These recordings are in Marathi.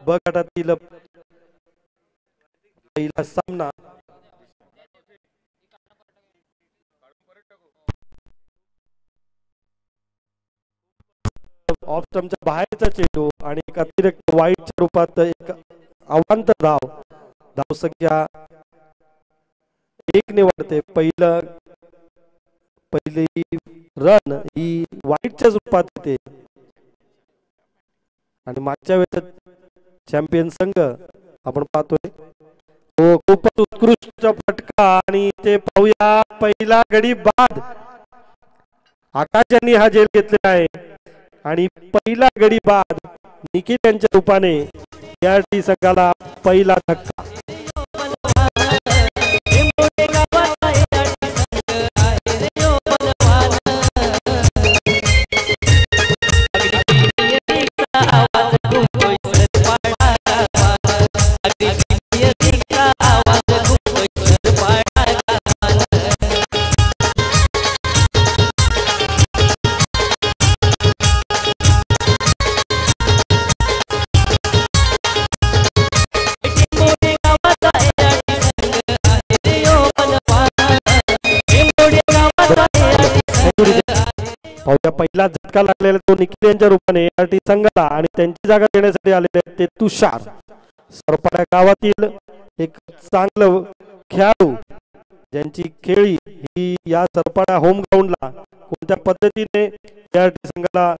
ब गटातील पहिला सामना ऑफ स्टंपच्या बाहेरचा चेंडू आणि एक अतिरिक्त वाईटच्या रूपात एक अवांतर धावसंख्या एक निवडते. पहिली रन ही वाईटच्या रूपात येते आणि मागच्या वेळेस चॅम्पियन संघ आपण पाहतोय तो खूपच उत्कृष्ट फटका आणि ते पाहूया पहिला गडी बाद आकाश यांनी हा झेल घेतलेला आहे आणि पहिला गडी बाद निखिल यांच्या रूपाने या संघाला पहिला धक्का. पहिला झटका लागलेला तो निखिल यांच्या रूपाने संघाला आणि त्यांची जागा देण्यासाठी आलेले आहेत ते तुषार सरपाडा गावातील एक चांगलं खेळाडू ज्यांची खेळी ही या सरपाडा होम ग्राउंडला कोणत्या पद्धतीने या संघाला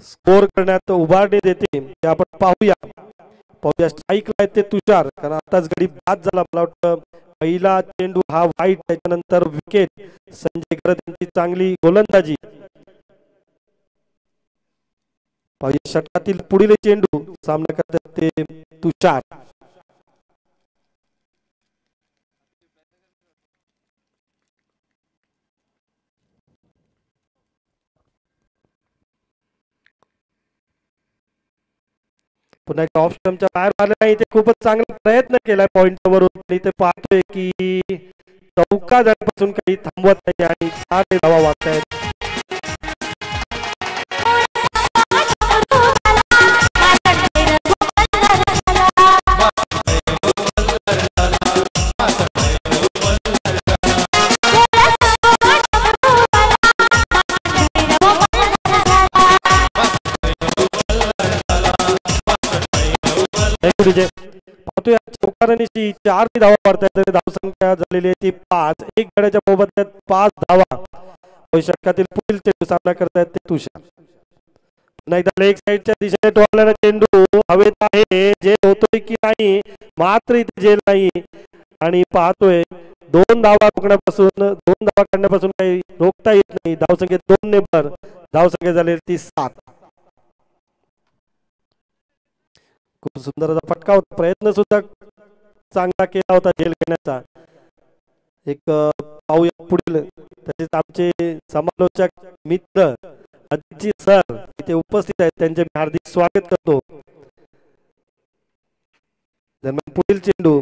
स्कोर करण्यात उभारणी देते ते आपण पाहूया स्ट्राईकला ते तुषार कारण आताच गडी बाद झाला. मला वाटतं पहिला चेंडू हा वाईट त्याच्यानंतर विकेट संजय करत यांची चांगली गोलंदाजी. षटकातील पुढील चेंडू सामना करतात ते तुषार. पुन्हा ऑफ स्टंपच्या बाहेर आले नाही ते खूपच चांगला प्रयत्न केलाय पॉइंट वरून इथे पाहतोय की चौका जाण्यापासून काही थांबवत नाही आणि 4 धावा वागतायत. पाहतोय चौकारांची 4 धावा मारतायत धावसंख्या झालेली आहे ती 5. एक गड्याच्या मोबदल्यात 5 धावा षटकातील पुढील चेंडू सामना करतायत ते तुषार. पुन्हा एकदा लेग साईडच्या दिशेने टोललेला चेंडू हवेत आहे जेल होतोय की नाही मात्र इथे जेल नाही आणि पाहतोय 2 धावा काढण्यापासून काही रोखता येत नाही. धावसंख्येत 2 ने भर धावसंख्या झालेली ती 7. खूप सुंदर असा फटका होता. प्रयत्न सुद्धा चांगला केला होता झेल घेण्याचा. एक पाहूया पुढील तसेच आमचे समालोचक मित्र अजित सर इथे उपस्थित आहेत त्यांचे मी हार्दिक स्वागत करतो. दरम्यान पुढील चेंडू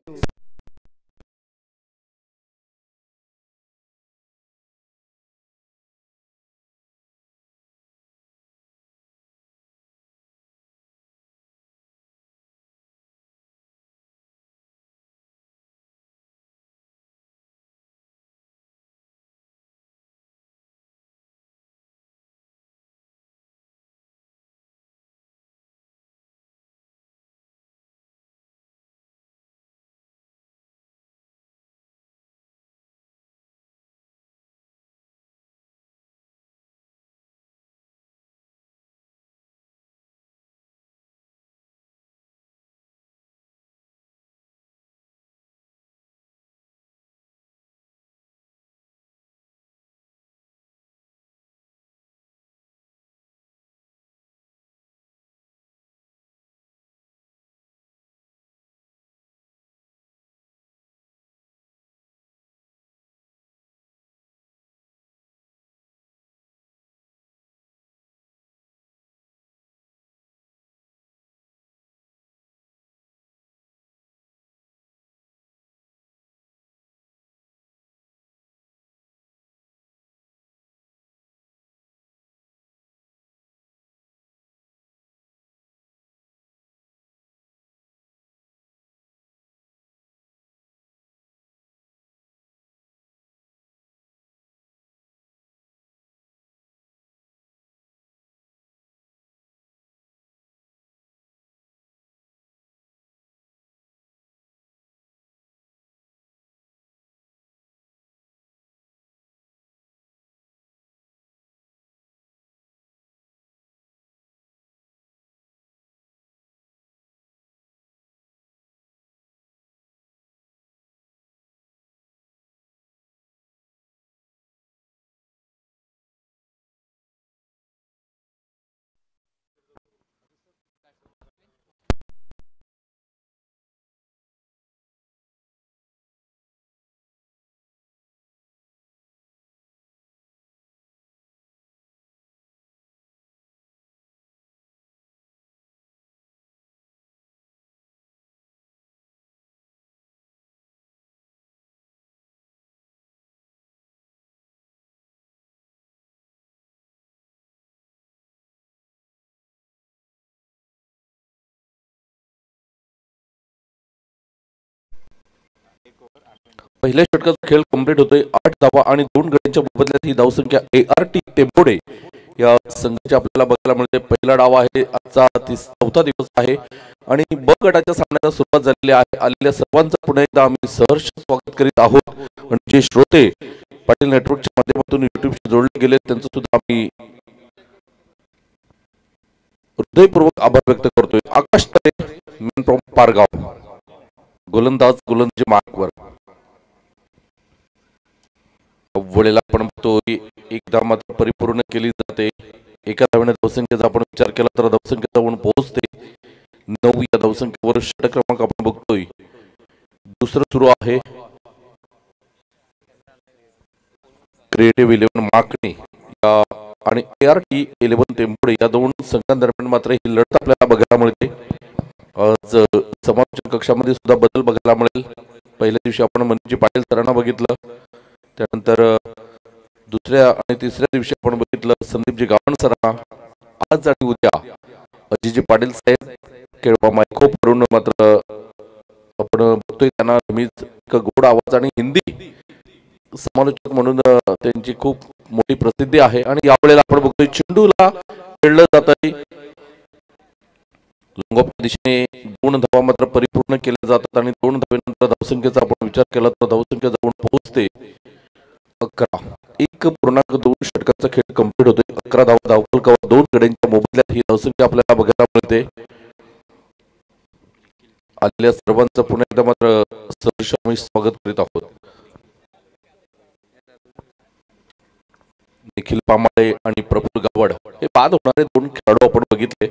पहिल्या षटकाचा खेळ कंप्लीट होतोय. 8 धावा आणि 2 गड्यांच्या मोबदल्यात ही धावसंख्या ART टेंबोडे या संघाची आपल्याला बघायला मिळते. पहिला डाव आहे, आजचा 4था दिवस आहे आणि ब गटाच्या सामन्याला सुरुवात झालेली आहे. आलेल्या सर्वांचं पुन्हा एकदा आम्ही सहर्ष स्वागत करीत आहोत आणि जे श्रोते पाटील नेटवर्कच्या माध्यमातून युट्यूबशी जोडले गेले त्यांचं सुद्धा आम्ही हृदयपूर्वक आभार व्यक्त करतोय. आकाश तरे, मॅन फ्रॉम पारगाव, गोलंदाज गोलंदाजी मार्कवर. वेळेला आपण बघतोय एकदा मात्र परिपूर्ण केली जाते. एका धावेने धावसंख्येचा आपण विचार केला तर धावसंख्या जाऊन पोहोचते 9. या धावसंख्येवर षटक क्रमांक आपण बघतोय दुसरं सुरू आहे. क्रिएटिव्ह 11 माकणे आणि ART 11 टेंबोडे या दोन संघांदरम्यान मात्र ही लढत आपल्याला बघायला मिळते. आज समालोचन कक्षामध्ये सुद्धा बदल बघायला मिळेल. पहिल्या दिवशी आपण मनजी पाटील सरांना बघितलं, त्यानंतर दुसऱ्या आणि तिसऱ्या दिवशी आपण बघितलं संदीपजी गावण सरांना. आज आणि उद्या अजितजी पाटील साहेब केळपा मायकोप वरून मात्र आपण बघतोय त्यांना नेहमीच गोड आवाज आणि हिंदी समालोचक म्हणून त्यांची खूप मोठी प्रसिद्धी आहे. आणि यावेळेला आपण बघतोय चेंडूला खेळलं जात आहे. लंगोपच्या दिशेने 2 धावा मात्र परिपूर्ण केल्या जातात आणि 2 धावेनंतर धावसंख्येचा आपण विचार केला तर धावसंख्या जाऊन पोहोचते 11. 1.2 षटकाचा खेळ कंप्लीट होतोय. 11 धावा धावफलकावर 2 गड्यांच्या मोबदल्यात ही धावसंख्या आपल्याला बघायला मिळते. आलेल्या सर्वांचं पुन्हा एकदा मात्र सहर्ष आम्ही स्वागत करीत आहोत. निखिल पामाळे आणि प्रफुल्ल गावड हे बाद होणारे 2 खेळाडू आपण बघितले.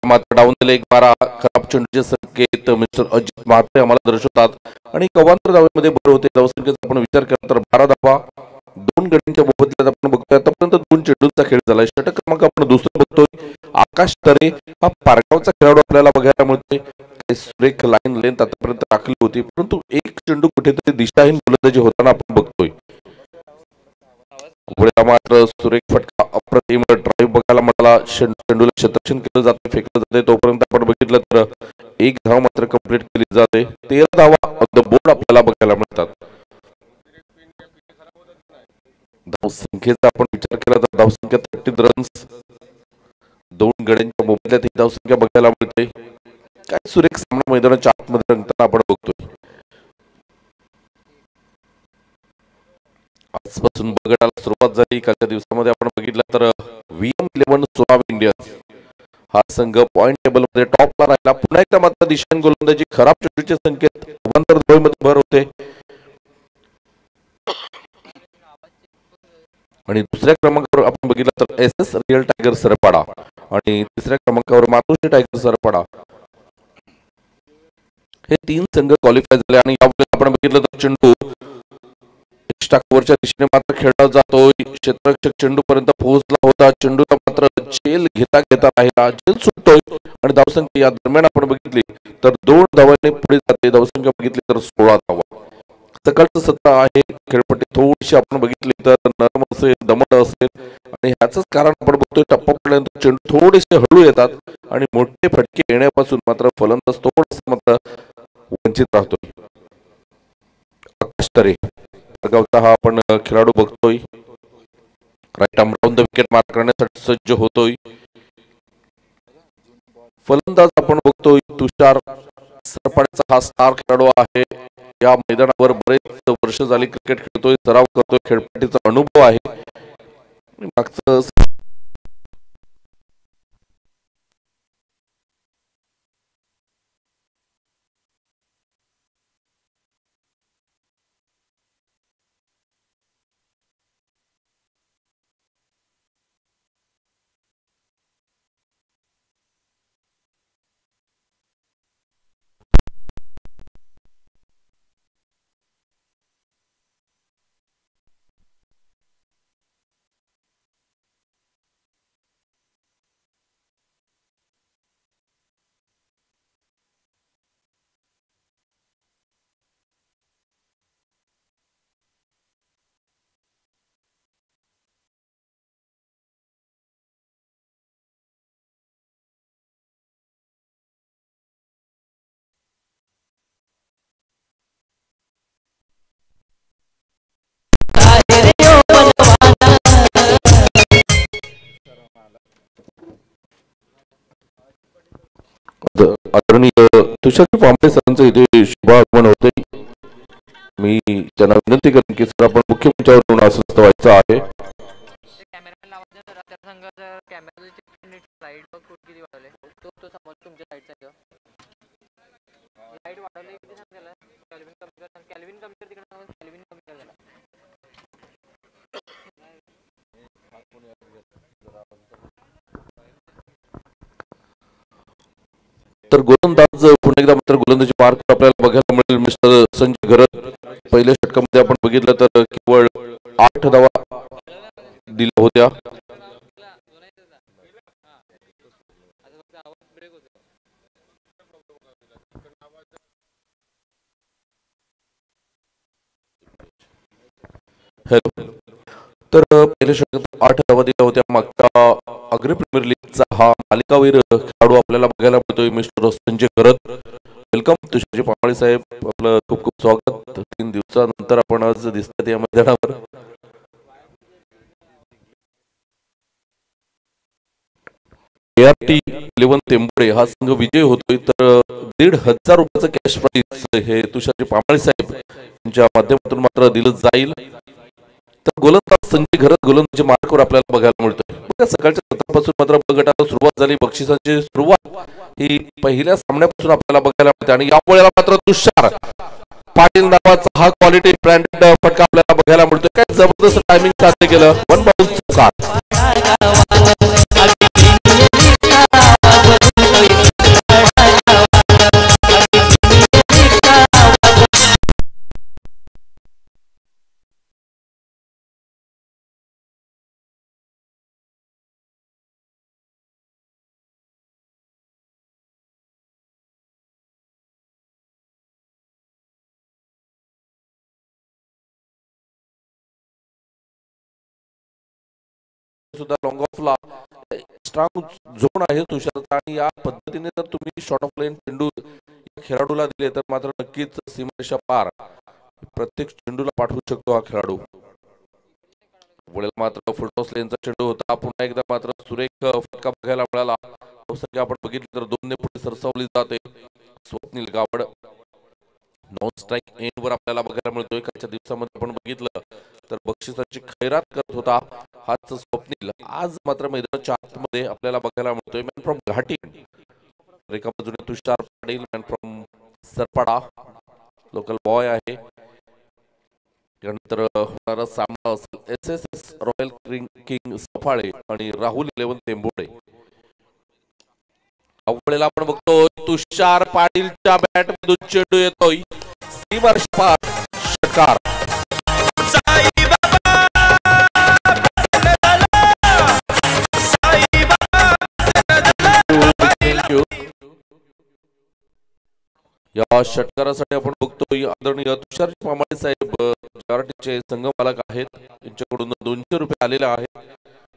मात्र डाऊन दिले एक बारा खराब चेंडूचे संकेत मिस्टर अजित म्हात्रे आम्हाला दर्शवतात आणि कवांतर धावेमध्ये भर होते. धावसंख्येचा आपण विचार केला तर 12 धावा 2 गड्यांच्या मोबदल्यात आपण बघतोय. आतापर्यंत 2 चेंडूंचा खेळ झालाय. षटक क्रमांक आपण दुसरा बघतोय. आकाश तरे हा पारगावचा खेळाडू आपल्याला बघायला मिळतोय. सुरेख लाईन लेंथ आतापर्यंत टाकली होती, परंतु एक चेंडू कुठेतरी दिशाहीन गोलंदाजी होताना आपण बघतोय. मात्र सुरेख फटका अप्रतिम ड्राईव्ह बघायला मिळाला. चेंडूला क्षेत्ररक्षण केलं जाते, फेकलं जाते. तोपर्यंत आपण बघितलं तर 1 धाव मात्र कंप्लीट केली जाते. 13 धावा ऑन द बोर्ड आपल्याला बघायला मिळतात. धावसंख्येचा आपण विचार केला तर धावसंख्या 30 रन्स 2 गड्यांच्या मोबदल्यात ही धावसंख्या बघायला मिळते. काय सुरेख सामना मैदानाच्या आतमध्ये रंगताना आपण बघतोय. आजपासून बगटाला सुरुवात झाली. कालच्या दिवसामध्ये आपण बघितलं तर VM11 सोनावी इंडियन्स हा संघ पॉइंट टेबल मध्ये टॉपला राहिला. पुन्हा एकदा मात्र दिशाहीन गोलंदाजी खराब चेंडूचे संकेत अवांतर धावेमध्ये भर होते आणि दुसऱ्या क्रमांकावर आपण बघितलं तर SS रिअल टायगर सरपाडा आणि तिसऱ्या क्रमांकावर मातोश्री टायगर सरपाडा हे 3 संघ क्वालिफाय झाले. आणि यावेळी आपण बघितलं तर चेंडू एक्स्ट्रा कव्हरच्या दिशेने मात्र खेळला जातोय. क्षेत्ररक्षक चेंडू पर्यंत पोहोचला होता. चेंडूला मात्र झेल घेता राहिला. झेल सुटतोय आणि धावसंख्या या दरम्यान आपण बघितली तर 2 धावांनी पुढे जाते. धावसंख्या बघितली तर 16 धावा. सकाळचं सत्र आहे. खेळपट्टी थोडीशी आपण बघितली तर नरम असेल, दमट असेल आणि ह्याच कारण आपण बघतोय टप्पा पडल्यानंतर चेंडू थोडेसे हळू येतात आणि मोठे फटके येण्यापासून मात्र फलंदाज थोडस मात्र वंचित राहतोय. आकाश तरे पारगावचा हा आपण खेळाडू बघतोय. Right arm round the wicket mark करण्यासाठी सज्ज होतोय. फलंदाज आपण बघतोय तुषार सरपाडचा हा स्टार खेळाडू आहे. या मैदानावर बरेच वर्ष झाली क्रिकेट खेळतोय, सराव करतोय, खेळपट्टीचा अनुभव आहे. मागचं आदरणीय तुषार पांबळे सरांचं इथे शुभागमन होते. मी त्यांना विनंती करेन की सर आपण मुख्य मंचावर येऊन आसन व्हायचं आहे. तर गोलंदाज पुन्हा एकदा मात्र गोलंदाजी मार्क आपल्याला बघायला मिळेल. मिस्टर संजय घरत पहिल्या षटकामध्ये आपण बघितलं तर केवळ 8 धावा दिल्या होत्या. हॅलो. तर पहिल्या षटकात 8 धावा दिल्या होत्या. मागच्या अग्र प्रीमियर लीगचा हा मालिकावीर खेळाडू आपल्याला बघायला मिळतोय मिस्टर संजय घरत. वेलकम तुषारजी पांबळे साहेब, आपलं खूप खूप स्वागत. 3 दिवसानंतर आपण आज दिसतात या मैदानावर. ART 11 तेंबोडे हा संघ विजय होतोय. तर 1,500 रुपयाचं कॅश प्राइज हे तुषारजी पांबळे साहेब यांच्या माध्यमातून मात्र दिलं जाईल. तर गोलंदाज संजय घरत गोलंदाजी मार्कवर आपल्याला बघायला मिळतोय. बघा सकाळच्या सत्रापासून मात्र ब गटाला सुरुवात झाली. बक्षिसांची सुरुवात ही पहिल्या सामन्यापासून आपल्याला बघायला मिळते आणि या वेळेला मात्र तुषार पाटील नावाचा हा क्वालिटी ब्रँडेड फटका आपल्याला बघायला मिळतोय. काय जबरदस्त टायमिंग साध्य केलं. 1 बाउन्स चौकार. सुद्धा लॉंग ऑफला स्ट्रॉंग झोन आहे तुषारचा आणि या पद्धतीने जर तुम्ही शॉर्ट ऑफ लाईन चेंडू खेळाडूला दिले तर मात्र नक्कीच सीमारेषा पार प्रत्येक चेंडूला पाठवू शकतो हा खेळाडू. वळेल मात्र फुलटॉस लेनचा चेंडू होता. पुन्हा एकदा मात्र सुरेख फटका बघायला मिळाला. संख्या आपण बघितली तर 2 ने पुढे सरसावली जाते. Swapnil Gawad non strike end वर आपल्याला बघायला मिळतोय. एकाच्या दिवसामध्ये आपण बघितलं तर बक्षिसाची खैरात करत होता हाच स्वप्नील. आज मात्र मैदानाच्या आतमध्ये आपल्याला बघायला मिळतोय मॅन फ्रॉम घाटी. एका बाजूने Tushar Patil man from Sarpada local boy आहे. त्यानंतर होणारा सामना असेल SSS रॉयल किंग सफाळे आणि राहुल 11 तेंबोडे. अवळेला आपण बघतो तुषार पाटीलच्या बॅट मधून चेंडू येतोय सीमारेषा षटकार. या षटकारासाठी आपण बघतोय आदरणीय तुषार पांबळे साहेब जारटीचे संघमालक आहेत. यांच्याकडून 200 रुपये आलेले आहेत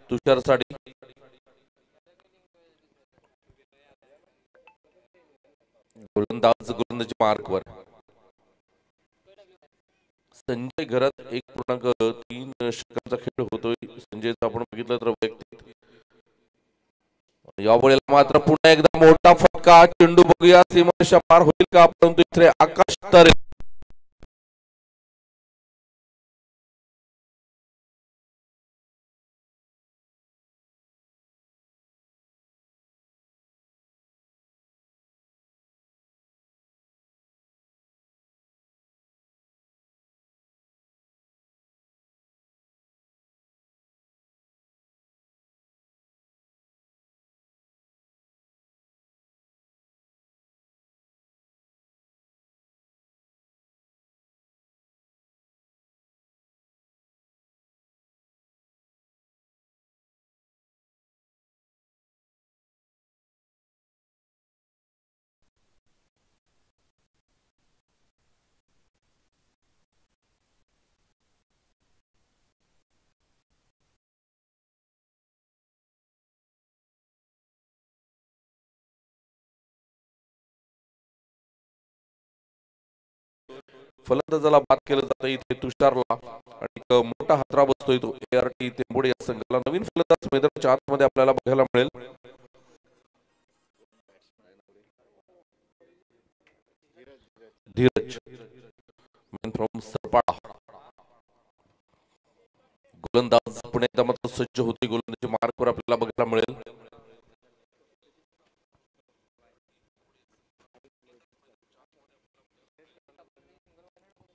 तुषारसाठी. गोलंदाजी मार्कवर संजय घरात 1.3 षटकांचा खेळ होतोय. संजयचा आपण बघितलं तर वैयक्तिक या वेळेला मात्र पुन्हा एकदा मोठा फटका. चेंडू बघूया सीमारेषा पार होईल का. परंतु इथे आकाश तारे फलंदाजाला बाद केलं जातं इथे तुषारला आणि मोठा हातरा बसतोय तो ART तेंबोडे या संघाला. नवीन फलंदाज मैदानाच्या आतमध्ये आपल्याला बघायला मिळेल. Dhiraj man from Sarpada. गोलंदाज पुणे एकदा मात्र सज्ज होते. गोलंदाजी मार्कवर आपल्याला बघायला मिळेल.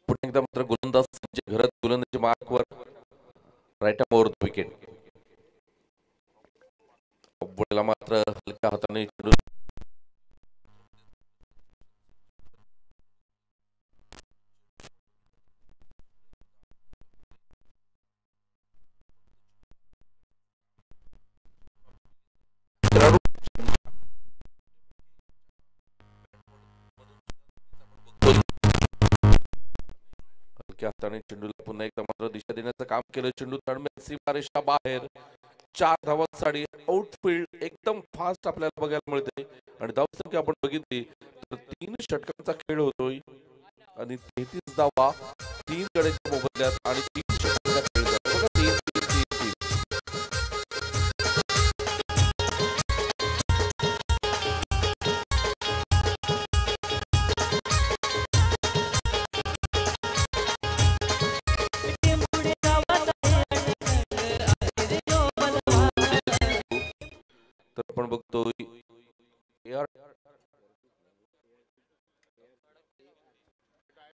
पुणे एकदा मात्र गोलंदाज सज्ज घरात गोलंदाजी मार्कवर. Right arm over the wicket. बोलायला मात्र हलक्या हाताने हाताने चेंडूला पुन्हा एकदा मात्र दिशा देण्याचं काम केलं. चेंडू तळमेल सीमारेषा बाहेर. 4 धावांसाठी आउटफील्ड एकदम फास्ट आपल्याला बघायला मिळते. आणि धावसंख्या आपण बघितली तर 3 षटकांचा खेळ होतोय आणि 33 धावा 3 गड्याच्या मोबदल्यात आणि 3 षटकांचा खेळ जातो बघा. 3 3 3 3 तर आपण बघतोय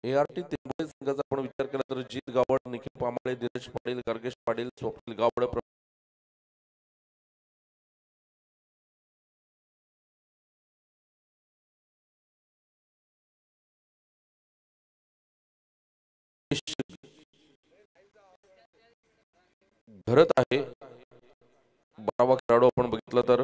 ART तिंबोली संघाचा आपण विचार केला तर जीत गावड, निखिल पामाळे, धीरज पाटील, गर्गेश पाटील, स्वप्नील गावड, भरत आहे. 12वा खेळाडू आपण बघितला तर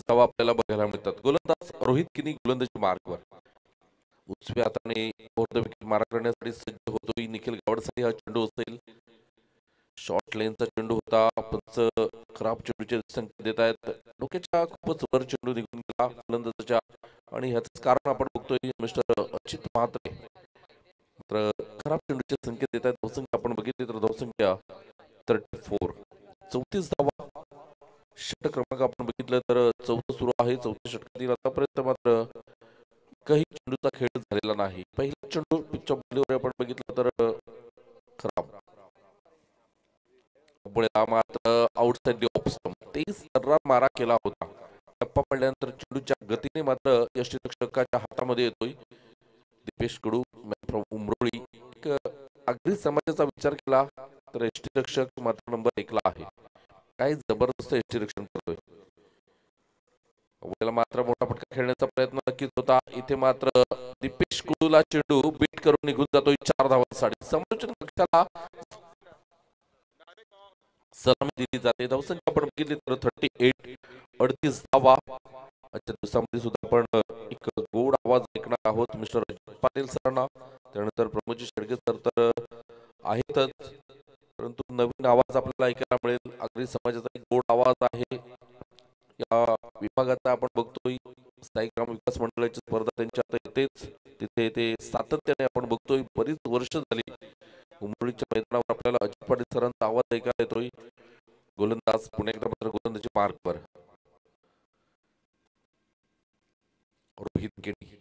धावा आपल्याला बघायला मिळतात. गोलंदाज रोहित किनी गोलंदाजी मार्कवर. उजव्या हाताने ओव्हर द विकेट मारा करण्यासाठी सज्ज होतोय. निखिल गावडसाठी हा चेंडू असेल. शॉर्ट लेनचा चेंडू होता. पंच खराब चेंडूचे संकेत देत आहेत. डोक्याच्या खूपच वर चेंडू निघून गेला गोलंदाजाच्या आणि ह्याच कारण आपण बघतोय मिस्टर अचित म्हात्रे तर खराब चेंडूचे संकेत देत आहेत. धावसंख्या आपण बघितली तर धावसंख्या 34. 34 धावा. षटक क्रमांक आपण बघितलं तर 14 सुरू आहे. 4थ्या षटकातील आतापर्यंत मात्र काही चेंडूचा खेळ झालेला नाही. पहिला चेंडू पिचच्या बॉलीवर आपण बघितलं तर खराब. मात्र आउटसाइड ऑफ स्टंप 23 रन मारा केला होता. टप्पा पडल्यानंतर चेंडूच्या गतीने मात्र यष्टीरक्षकाच्या हातामध्ये येतोय. दीपेश कडू उमरोळी. अगदी समाजाचा विचार केला तर यष्टीरक्षक मात्र नंबर 1 ला आहे. काही जबरदस्त यष्टीरक्षण करतोय. मात्र मोठा फटका खेळण्याचा प्रयत्न नक्कीच होता. इथे मात्र दीपेश कुडूला चेंडू बीट करून निघून जातोय 4 धावांसाठी. समालोचन कक्षाला सलामी दिली जाते. धावसंख्या आपण बघितली तर 38. 38 धावा. आजच्या दिवसामध्ये सुद्धा आपण एक गोड आवाज ऐकणार आहोत मिस्टर पाटील सरांना. त्यानंतर प्रमोदजी शेडगे सर तर आहेतच परंतु नवीन आवाज आपल्याला ऐकायला मिळेल. आगरी समाजाचा एक गोड आवाज आहे. या विभागाचा आपण बघतोय स्थायिक ग्राम विकास मंडळाची स्पर्धा त्यांच्या आता येतेच. तिथे ते सातत्याने आपण बघतोय बरीच वर्ष झाली उमरोळीच्या मैदानावर आपल्याला अजित पाटील सरांचा आवाज ऐकायला येतोय. गोलंदाज पुणे एकदा मात्र गोलंदाजी मार्कवर. रोहित केणी.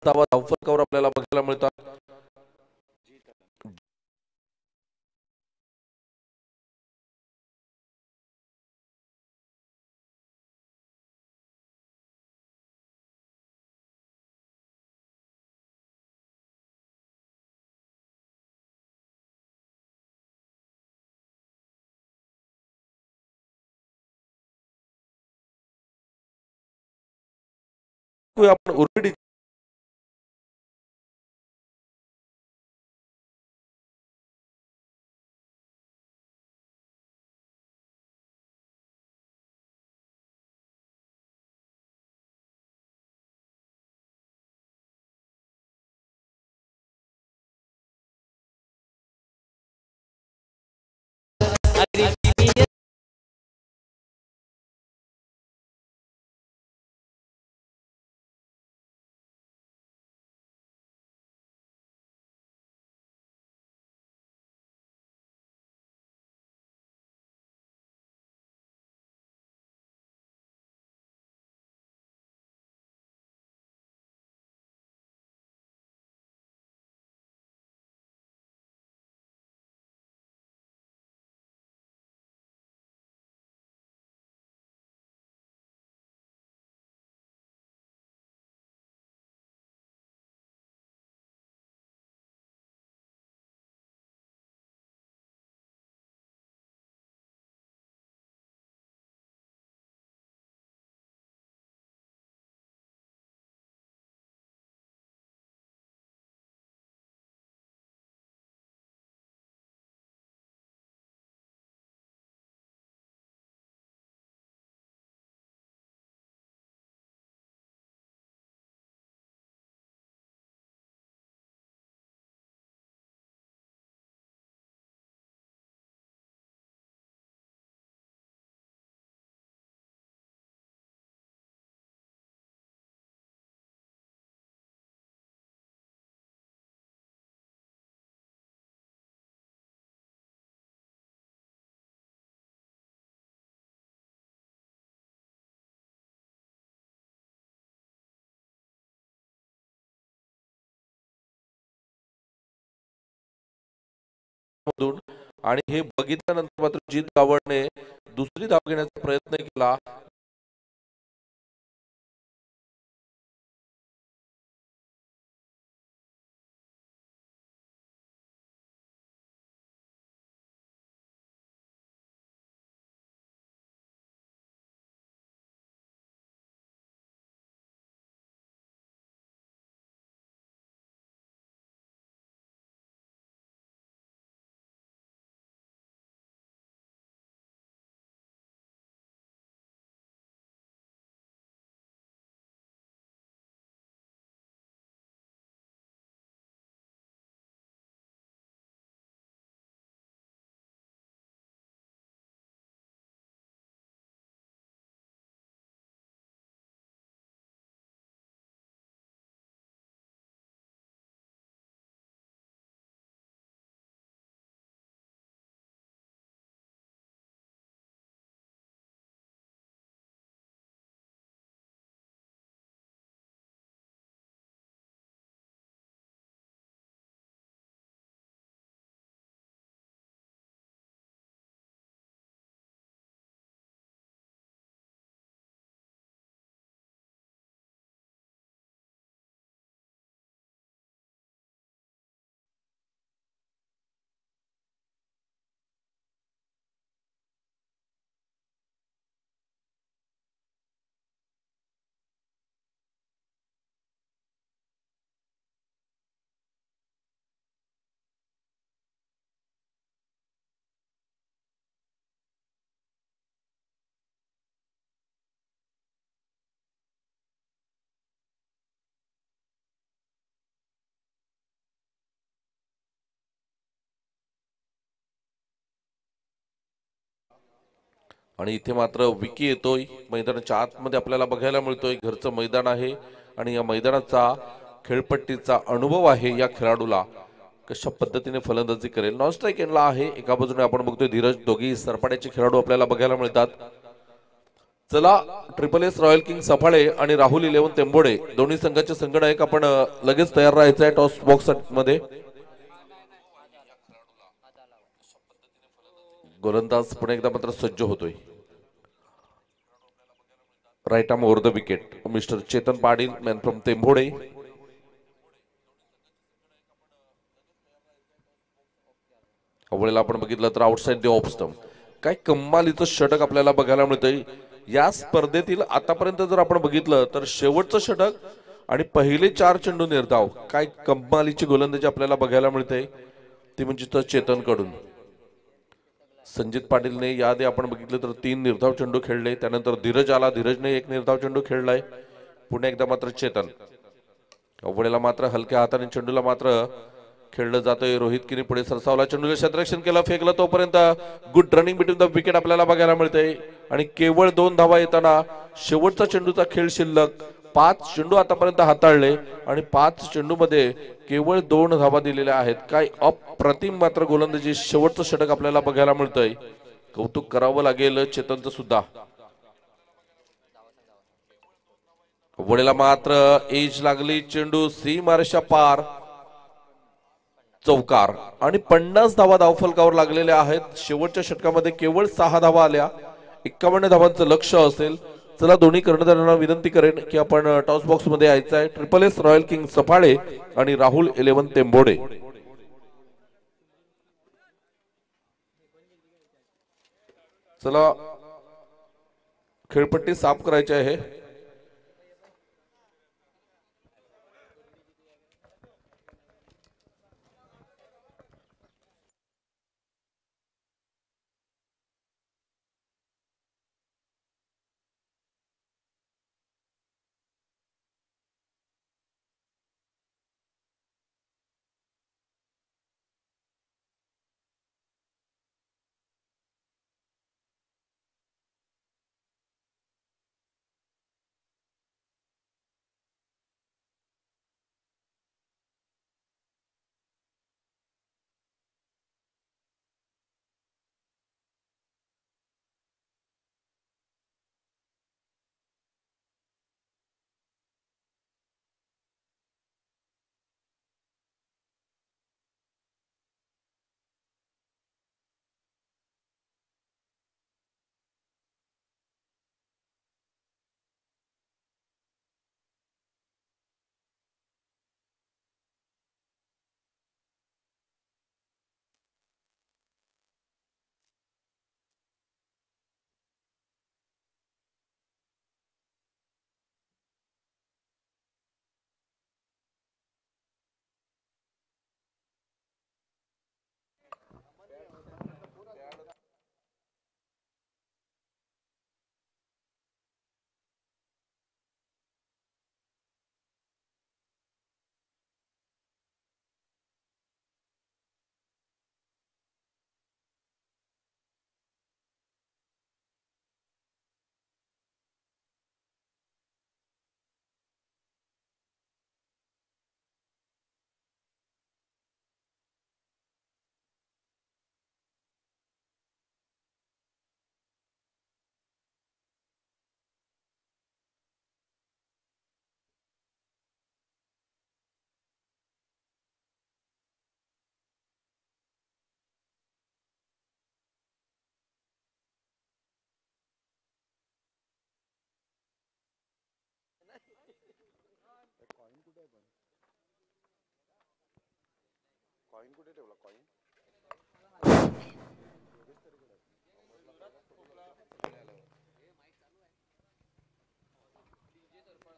धावा धावफलकावर आपल्याला बघायला मिळतात. आपण उर्मिडी मधून आणि हे बघितल्यानंतर मात्र जीत गावडने दुसरी धाव घेण्याचा प्रयत्न केला. आणि इथे मात्र विकी येतोय मैदानाच्या आतमध्ये आपल्याला बघायला मिळतोय. घरचं मैदान आहे आणि या मैदानाचा खेळपट्टीचा अनुभव आहे या खेळाडूला. कशा पद्धतीने फलंदाजी करेल. नॉन स्ट्राईक एंडला आहे. एका बाजूने आपण बघतोय धीरज, दोघी सरपाड्याचे खेळाडू आपल्याला बघायला मिळतात. चला triple S royal king Safale आणि राहुल 11 तेंबोडे दोन्ही संघाचे संघनायक आपण लगेच तयार राहायचं आहे टॉस बॉक्स मध्ये. गोलंदाज पुन्हा एकदा मात्र सज्ज होतोय. Right arm over the wicket mister Chetan Patil man from Tembode. अवळेला आपण बघितलं तर आउटसाइड द ऑफ स्टंप काय कमालीचं षटक आपल्याला बघायला मिळतंय या स्पर्धेतील. आतापर्यंत जर आपण बघितलं तर शेवटचं षटक आणि पहिले 4 चेंडू निर्धाव काय कमालीची गोलंदाजी आपल्याला बघायला मिळते ती म्हणजे चेतन कडून. संजित पाटीलने याआधी आपण बघितलं तर 3 निर्धाव चेंडू खेळले. त्यानंतर धीरज आला, धीरजने 1 निर्धाव चेंडू खेळलाय. पुन्हा एकदा मात्र चेतन. अवळेला मात्र हलक्या हाताने चेंडूला मात्र खेळलं जातोय. रोहित किनी पुढे सरसावला, चेंडूला क्षेत्ररक्षण केलं, फेकलं, तोपर्यंत good running between the wicket आपल्याला बघायला मिळते आणि केवळ 2 धावा येताना शेवटचा चेंडूचा खेळ शिल्लक. 5 चेंडू आतापर्यंत हाताळले आणि 5 चेंडू मध्ये केवळ 2 धावा दिलेल्या आहेत. काय अप्रतिम मात्र गोलंदाजी शेवटचं षटक आपल्याला बघायला मिळतंय. कौतुक करावं लागेल चेतनचं सुद्धा. वडेला मात्र एज लागली, चेंडू सीमारेषा पार, चौकार आणि 50 धावा धावफलकावर लागलेल्या आहेत. शेवटच्या षटकामध्ये केवळ 6 धावा आल्या. 51 धावांचं लक्ष असेल. चला दोन्ही कर्णधारांना विनंती करेन की आपण टॉस बॉक्स मध्ये यायचं आहे. Triple S royal king Safale आणि राहुल 11 तेंबोडे. चला खेळपट्टी साफ करायची आहे.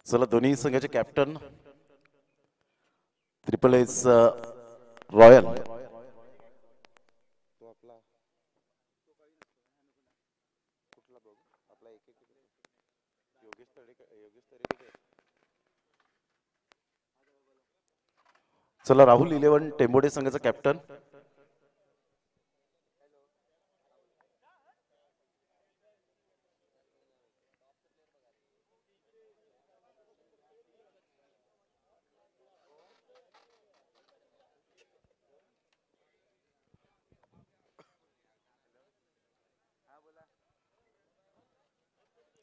चला दोन्ही संघाचे कॅप्टन ट्रिपल एस रॉयल चला राहुल 11 टेंबोडे संघाचा कॅप्टन.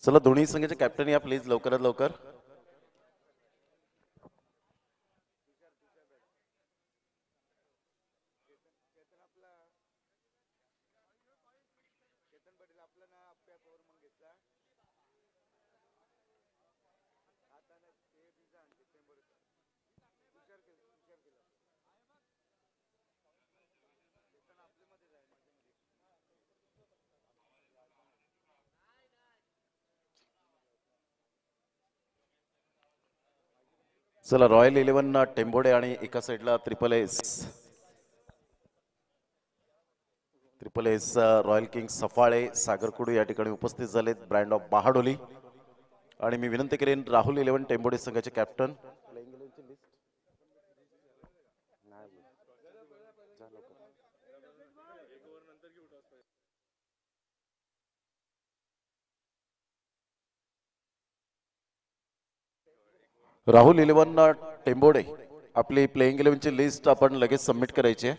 चला दोन्ही संघाचे कॅप्टन या प्लीज लवकरात लवकर. चला रॉयल 11 टेंबोडे आणि एका साइडला triple S royal king Safale Sagarkudu या ठिकाणी उपस्थित झालेत, ब्रँड ऑफ बहाडोली. आणि मी विनंती करेन राहुल 11 टेंबोडे संघाचे कॅप्टन राहुल 11 टेंबोडे आपली प्लेइंग 11 ची लिस्ट आपण लगेच सबमिट करायची आहे.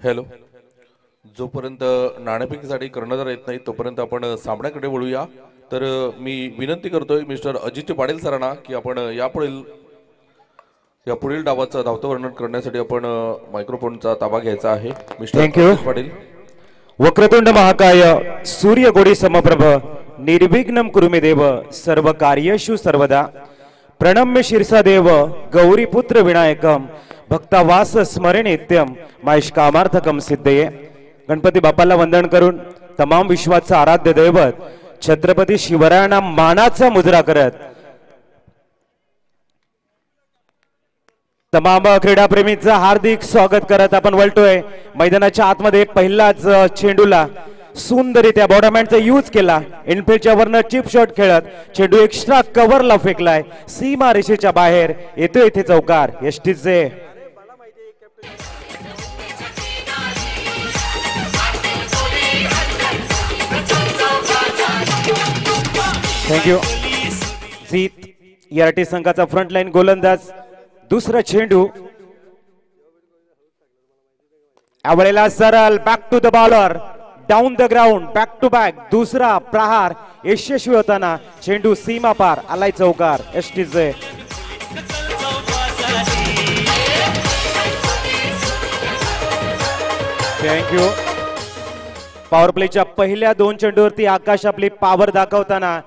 हॅलो, जोपर्यंत नाणेफेकीसाठी कर्णधार येत नाही तोपर्यंत आपण सामन्याकडे वळूया. तर मी विनंती करतोय मिस्टर अजित पाटील सरांना की आपण यापुढील डावाचं धावतं वर्णन करण्यासाठी आपण मायक्रोफोनचा ताबा घ्यायचा आहे. मिस्टर अजित पाटील. वक्रतुंड महाकाय सूर्यकोटी समप्रभ निर्विघ्नं कुरु देव सर्व कार्येषु सर्वदा प्रणम्य शीर्षा देव गौरीपुत्र विनायकम भक्तावास स्मरे नित्यम माइष्कामार्थकम सिद्धये. गणपती बाप्पाला वंदन करून तमाम विश्वाचं आराध्य दैवत छत्रपती शिवरायांना मानाचा मुजरा करत तमाम क्रीडाप्रेमींचं हार्दिक स्वागत करत आपण वळतोय मैदानाच्या आतमध्ये. पहिलाच चेंडूला सुंदररित्या बॉडरमॅनचा यूज केला, इनफिल्डच्या वरनं चिप शॉट खेळत चेंडू एक्स्ट्रा कव्हरला फेकलाय, सीमा रेषेच्या बाहेर येतो इथे चौकार. एसटीचे थँक्यू. जीत याटी संघाचा फ्रंटलाईन गोलंदाज. दुसरा चेंडू यावेळेला सरळ back to the bowler, down the ground, back to back. दुसरा प्रहार यशस्वी होताना चेंडू सीमा पार आलाय चौकार. एसटीचे थँक्यू. पॉवर प्लेच्या पहिल्या 2 चेंडूवरती आकाश आपली पॉवर दाखवताना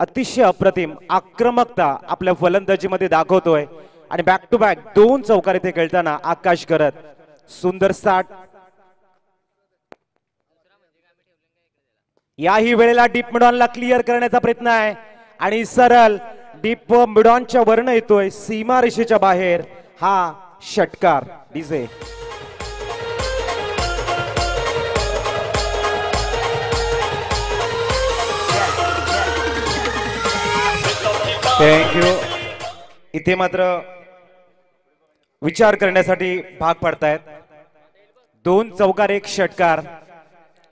अतिशय अप्रतिम आक्रमकता आपल्या फलंदाजीमध्ये दाखवतोय आणि बॅक टू बॅक 2 चौकार इथे खेळताना आकाश करत सुंदर स्टार्ट. याही वेळेला डीप मिडॉनला क्लिअर करण्याचा प्रयत्न आहे आणि सरळ डीप मिडॉनच्या वरनं येतोय सीमा रेषेच्या बाहेर हा षटकार. DJ thank you. इथे मात्र विचार करण्यासाठी भाग पडतायत. 2 चौकार 1 षटकार.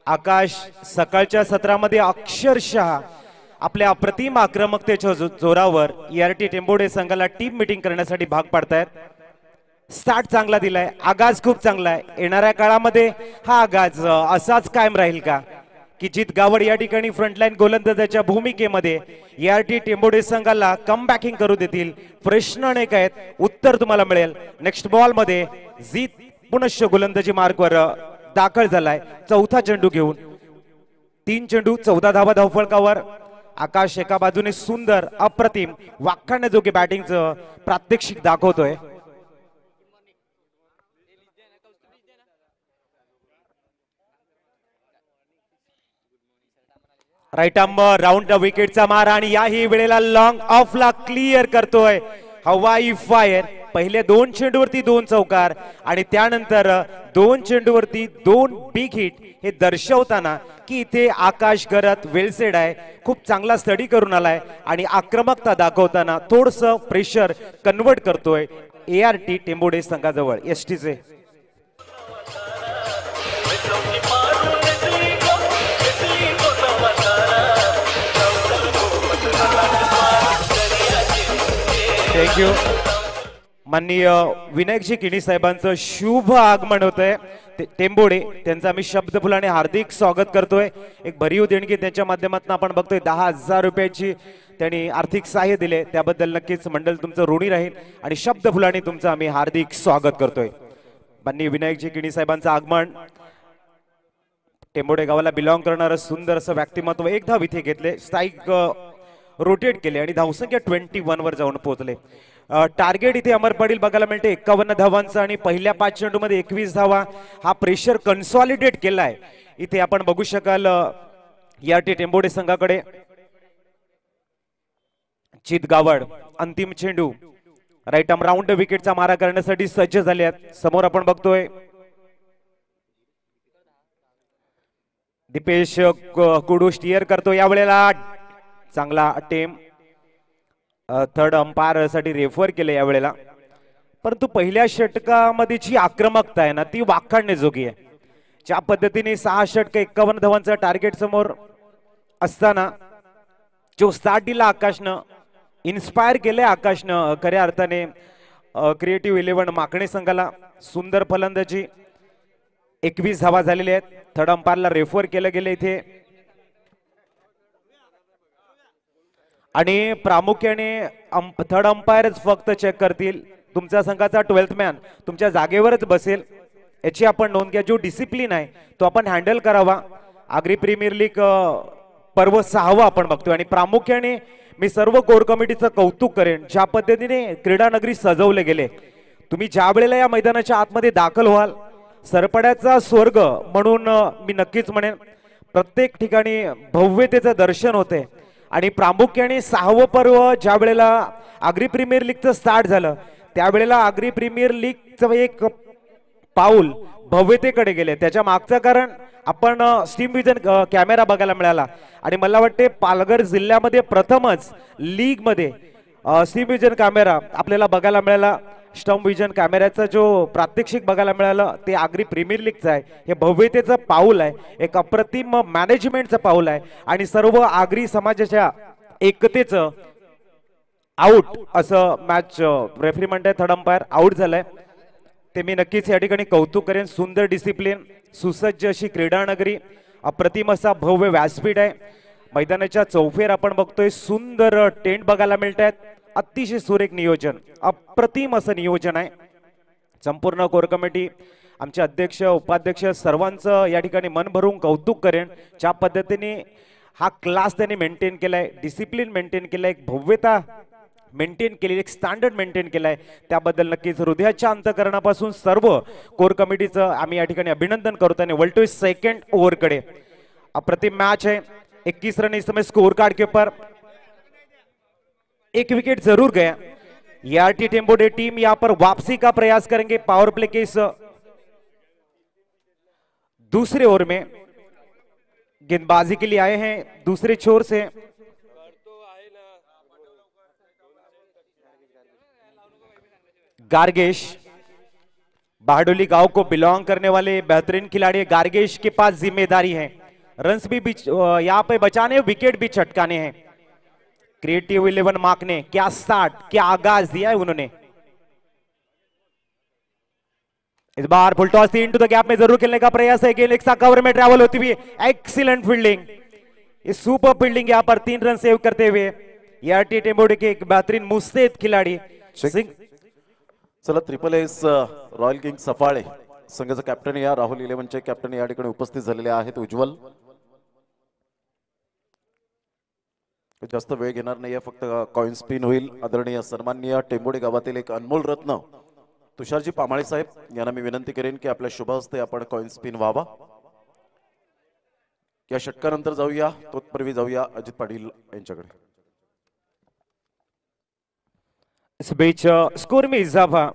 आकाश सकाळच्या सत्रामध्ये अक्षरशः आपल्या अप्रतिम आक्रमकतेच्या जोरावर ERT टेंबोडे संघाला टीम मीटिंग करण्यासाठी भाग पडतायत. स्टार्ट चांगला दिलाय, आगाज खूप चांगला आहे. येणाऱ्या काळामध्ये हा आगाज असाच कायम राहील का की जित गावड या ठिकाणी फ्रंटलाईन गोलंदाजाच्या भूमिकेमध्ये ERT टेंबोडे संघाला कमबॅकिंग करू देतील? प्रश्न अनेक आहेत, उत्तर तुम्हाला मिळेल नेक्स्ट बॉल मध्ये. जीत पुनश्च गोलंदाजी मार्कवर दाखल झालाय चौथा चेंडू घेऊन. 3 चेंडू 14 धावा धावफलकावर. आकाश एका बाजूने सुंदर अप्रतिम वाखाणण्याजोगे बॅटिंगचं प्रात्यक्षिक दाखवतोय. राईट आर्म राऊंड द विकेटचा मार आणि याही वेळेला लॉंग ऑफला क्लिअर करतोय हवाई फायर. पहिले 2 चेंडूवरती 2 चौकार आणि त्यानंतर 2 चेंडूवरती 2 बिग हिट. हे दर्शवताना की इथे आकाश गरत वेलसेड आहे, खूप चांगला स्टडी करून आलाय आणि आक्रमकता दाखवताना थोडंसं प्रेशर कन्वर्ट करतोय ERT टेंबोडे संघाजवळ. एसटीचे थँक्यू. माननीय विनायकजी किणी साहेबांचं शुभ आगमन होत आहे टेंबोडे, त्यांचं आम्ही शब्दफुलाने हार्दिक स्वागत करतोय. एक भरीव देणगी त्यांच्या माध्यमातून आपण बघतोय 10,000 रुपयाची त्यांनी आर्थिक सहाय्य दिले, त्याबद्दल नक्कीच मंडळ तुमचं ऋणी राहील आणि शब्दफुलाने तुमचं आम्ही हार्दिक स्वागत करतोय. माननीय विनायकजी किणी साहेबांचं आगमन, टेंबोडे गावाला बिलॉंग करणारं सुंदर असं व्यक्तिमत्व एक धाव इथे घेतले, स्ट्राईक रोटेट केले आणि धावसंख्या 21 वर जाऊन पोहोचले. टार्गेट इथे अमर पाटील बघायला मिळते 51 धावांचा आणि पहिल्या 5 चेंडूमध्ये 21 धावा. हा प्रेशर कन्सॉलिडेट केलाय इथे आपण बघू शकाल. या टेंबोडे संघाकडे चित गावड अंतिम चेंडू राईट आर्म राऊंड विकेटचा मारा करण्यासाठी सज्ज झाले आहेत. समोर आपण बघतोय दीपेश कुडू स्टिअर करतो यावेळेला. चांगला टेम थर्ड अंपायर साठी रेफर केले यावेळेला, परंतु पहिल्या षटकामध्ये जी आक्रमकता आहे ना ती वाखाणण्याजोगी आहे. ज्या पद्धतीने 6 षटक 51 धावांचा टार्गेट समोर असताना जो स्टार्ट दिला आकाशनं, इन्स्पायर केले आकाशनं खऱ्या अर्थाने क्रिएटिव्ह 11 माकणे संघाला. सुंदर फलंदाजी, 21 धावा झालेल्या आहेत. थर्ड अंपायरला रेफर केलं गेले इथे आणि प्रामुख्याने थर्ड अंपायरच फक्त चेक करतील. तुमच्या संघाचा 12th मॅन तुमच्या जागेवरच बसेल याची आपण नोंद घ्या. जो डिसिप्लिन आहे तो आपण हँडल करावा. आगरी प्रीमियर लीग पर्व 6वा आपण बघतोय आणि प्रामुख्याने मी सर्व कोर कमिटीचं कौतुक करेन ज्या पद्धतीने क्रीडा नगरी सजवले गेले. तुम्ही ज्या वेळेला या मैदानाच्या आतमध्ये दाखल व्हाल, सरपड्याचा स्वर्ग म्हणून मी नक्कीच म्हणेन. प्रत्येक ठिकाणी भव्यतेचं दर्शन होते आणि प्रामुख्याने 6वं पर्व ज्या वेळेला आगरी प्रीमियर लीगचं स्टार्ट झालं त्यावेळेला आगरी प्रीमियर लीगचं एक पाऊल भव्यतेकडे गेले. त्याच्या मागचं कारण आपण स्टीम विजन कॅमेरा बघायला मिळाला आणि मला वाटते पालघर जिल्ह्यामध्ये प्रथमच लीग मध्ये स्टीम विजन कॅमेरा आपल्याला बघायला मिळाला. स्टम्प विजन कॅमेऱ्याचा जो प्रात्यक्षिक बघायला मिळालं ते आगरी प्रीमियर लीगचं आहे. हे भव्यतेचं पाऊल आहे, एक अप्रतिम मॅनेजमेंटचं पाऊल आहे आणि सर्व आगरी समाजाच्या एकतेचं आउट असं मॅच रेफरी म्हणते. थर्ड अंपायर आउट झालाय ते मी नक्कीच या ठिकाणी कौतुक करेन. सुंदर डिसिप्लिन, सुसज्ज अशी क्रीडा नगरी, अप्रतिम असा भव्य व्यासपीठ आहे. मैदानाच्या चौफेर आपण बघतोय सुंदर टेंट बघायला मिळत आहेत. अतिशय सुरेख नियोजन, अप्रतिम असं नियोजन आहे. संपूर्ण कोर कमिटी, आमचे अध्यक्ष उपाध्यक्ष सर्वांचं या ठिकाणी मन भरून कौतुक करेन. ज्या पद्धतीने हा क्लास त्यांनी मेंटेन केलाय, डिसिप्लिन मेंटेन केलाय, एक भव्यता मेंटेन केली, एक स्टँडर्ड मेंटेन केलाय, त्याबद्दल नक्कीच हृदयाच्या अंतकरणापासून सर्व कोर कमिटीचं आम्ही या ठिकाणी अभिनंदन करतो. आणि वळतोय सेकंड ओव्हरकडे. अप्रतिम मैच है, 21 रन इस समय स्कोर कार्ड के ऊपर. एक विकेट जरूर गया. यार्टी टेम्बोडे टीम यहां पर वापसी का प्रयास करेंगे. पावर प्ले के इस दूसरे ओवर में गेंदबाजी के लिए आए हैं दूसरे छोर से गार्गेश. बारडोली गांव को बिलोंग करने वाले बेहतरीन खिलाड़ी गार्गेश के पास जिम्मेदारी है. रन्स भी यहां पे बचाने, विकेट भी चटकाने हैं. क्रिएटिव 11 मार्क ने क्या स्टार्ट, क्या आगाज दिया है उन्होंने. इस बार full toss into the gap में जरूर खेलने का प्रयास है. गेंद एक सा कवर में ट्रैवल होती हुई, एक्सीलेंट फील्डिंग, इस सुपर फील्डिंग यहां पर 3 रन सेव करते हुए यार्टी टेम्बोडे के एक बेहतरीन मुस्तैद खिलाड़ी सिंह. चला triple S royal king Safale संघाचा कॅप्टन या राहुल 11चे कॅप्टन या ठिकाणी उपस्थित झालेले आहेत. उज्ज्वल जास्त वेळ घेणार नाहीये, फक्त कॉइन स्पिन होईल. आदरणीय सन्माननीय टेंबोडे गावातील एक अनमोल रत्न तुषारजी पामाळे साहेब यांना मी विनंती करेन की आपल्या शुभ हस्ते आपण कॉइन स्पिन व्हावा. या षटकानंतर जाऊया, तत्पूर्वी जाऊया अजित पाटील यांच्याकडे. इस बीच स्कोर में इजाफा,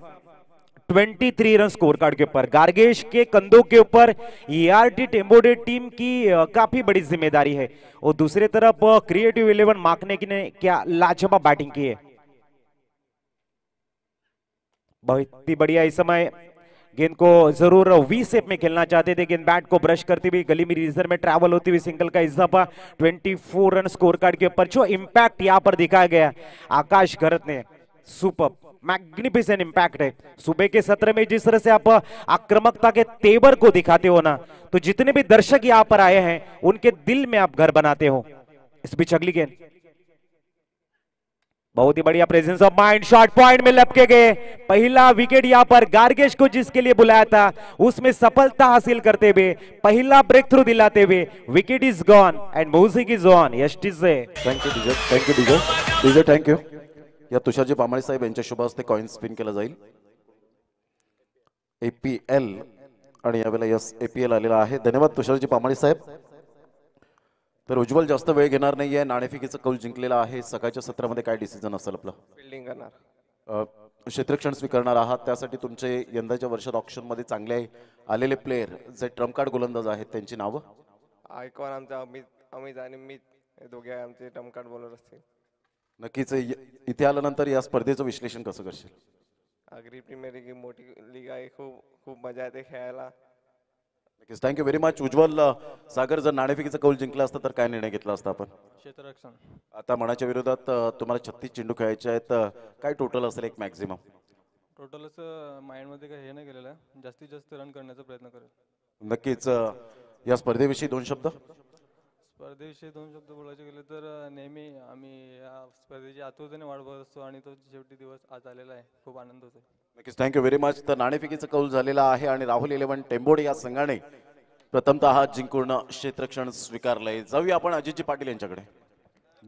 23 रन स्कोर कार्ड के ऊपर. गार्गेश के कंधों के ऊपर यार्टी टेम्बोडे टीम की काफी बड़ी जिम्मेदारी है. और दूसरी तरफ क्रिएटिव 11 मार्कने की ने क्या लाजवाब बैटिंग की है. बहुत ही बढ़िया. इस समय गेंद को जरूर वी शेप में खेलना चाहते थे. गेंद बैट को ब्रश करती हुई गली में रीजर में ट्रैवल होती हुई सिंगल का इजाफा. 24 रन स्कोर कार्ड के ऊपर. जो इंपैक्ट यहां पर दिखाया गया आकाश गरत ने, सुपर मैग्निफिसेंट इम्पैक्ट है। सुबह के सत्र में जिस तरह से आप आक्रामकता के तेवर को दिखाते हो ना, तो जितने भी दर्शक यहाँ पर आए हैं उनके दिल में आप घर बनाते हो। इस बीच अगली गेंद बहुत ही बढ़िया presence of mind, shot point में लपके गए। पहला विकेट यहाँ पर गार्गेश को जिसके लिए बुलाया था उसमें सफलता हासिल करते हुए पहला ब्रेक थ्रू दिलाते हुए wicket is gone and music is on. यष्टी से thank you DJ, thank you DJ, DJ thank you. या तुषारजी पामाळे साहेब यांच्या शुभ हस्ते कॉइन स्पिन केला जाईल। APL आणि यावेळेला यस APL आलेला आहे। धन्यवाद तुषारजी पामाळे साहेब। तर उज्ज्वल जास्त वेळ घेणार नाहीये, नाणेफेकीचा कौल जिंकलेला आहे। सकाळच्या सत्रामध्ये काय डिसिजन असेल आपलं? फिल्डिंग करणार, क्षेत्ररक्षण स्वीकारणार आहात, त्यासाठी तुमचे यंदाच्या वर्षात ऑप्शन मध्ये चांगले आलेले प्लेयर जे ट्रम्प कार्ड गोलंदाज आहेत त्यांची नावं? आयकॉन आमचा अमित आणि मित हे दोघे आमचे टर्म कार्ड बॉलर असतील। नक्कीच इथे आल्यानंतर या स्पर्धेचं विश्लेषण कसं करशील? आगरी प्रीमियर लीग मोठी लीग आहे, खूप मजा येते खेळायला। नक्कीच, थँक्यू व्हेरी मच उज्ज्वल। सागर, जर नाणेफेकीचा कौल जिंकला असता तर काय निर्णय घेतला असता आपण? क्षेत्ररक्षण। आता मनाच्या विरोधात तुम्हाला 36 चेंडू खेळायचे आहेत, काय टोटल असेल एक मॅक्झिमम? टोटलच माइंडमध्ये काही हे नाही केलेलं आहे, जास्तीत जास्त रन करण्याचा प्रयत्न करेल। नक्कीच, या स्पर्धेविषयी दोन शब्द? स्पर्धेविषयी दोन शब्द बोलायचे गेले तर नेहमी आम्ही या स्पर्धेची आतुरतेने वाट बघत असतो आणि तो शेवटी दिवस आज आलेला आहे, खूप आनंद होतो। नक्कीच, थँक्यू व्हेरी मच। तर नाणेफेकीचा कौल झालेला आहे आणि राहुल 11 टेंबोडे या संघाने प्रथमतः जिंकून क्षेत्ररक्षण स्वीकारलंय। जाऊया आपण अजितजी पाटील यांच्याकडे।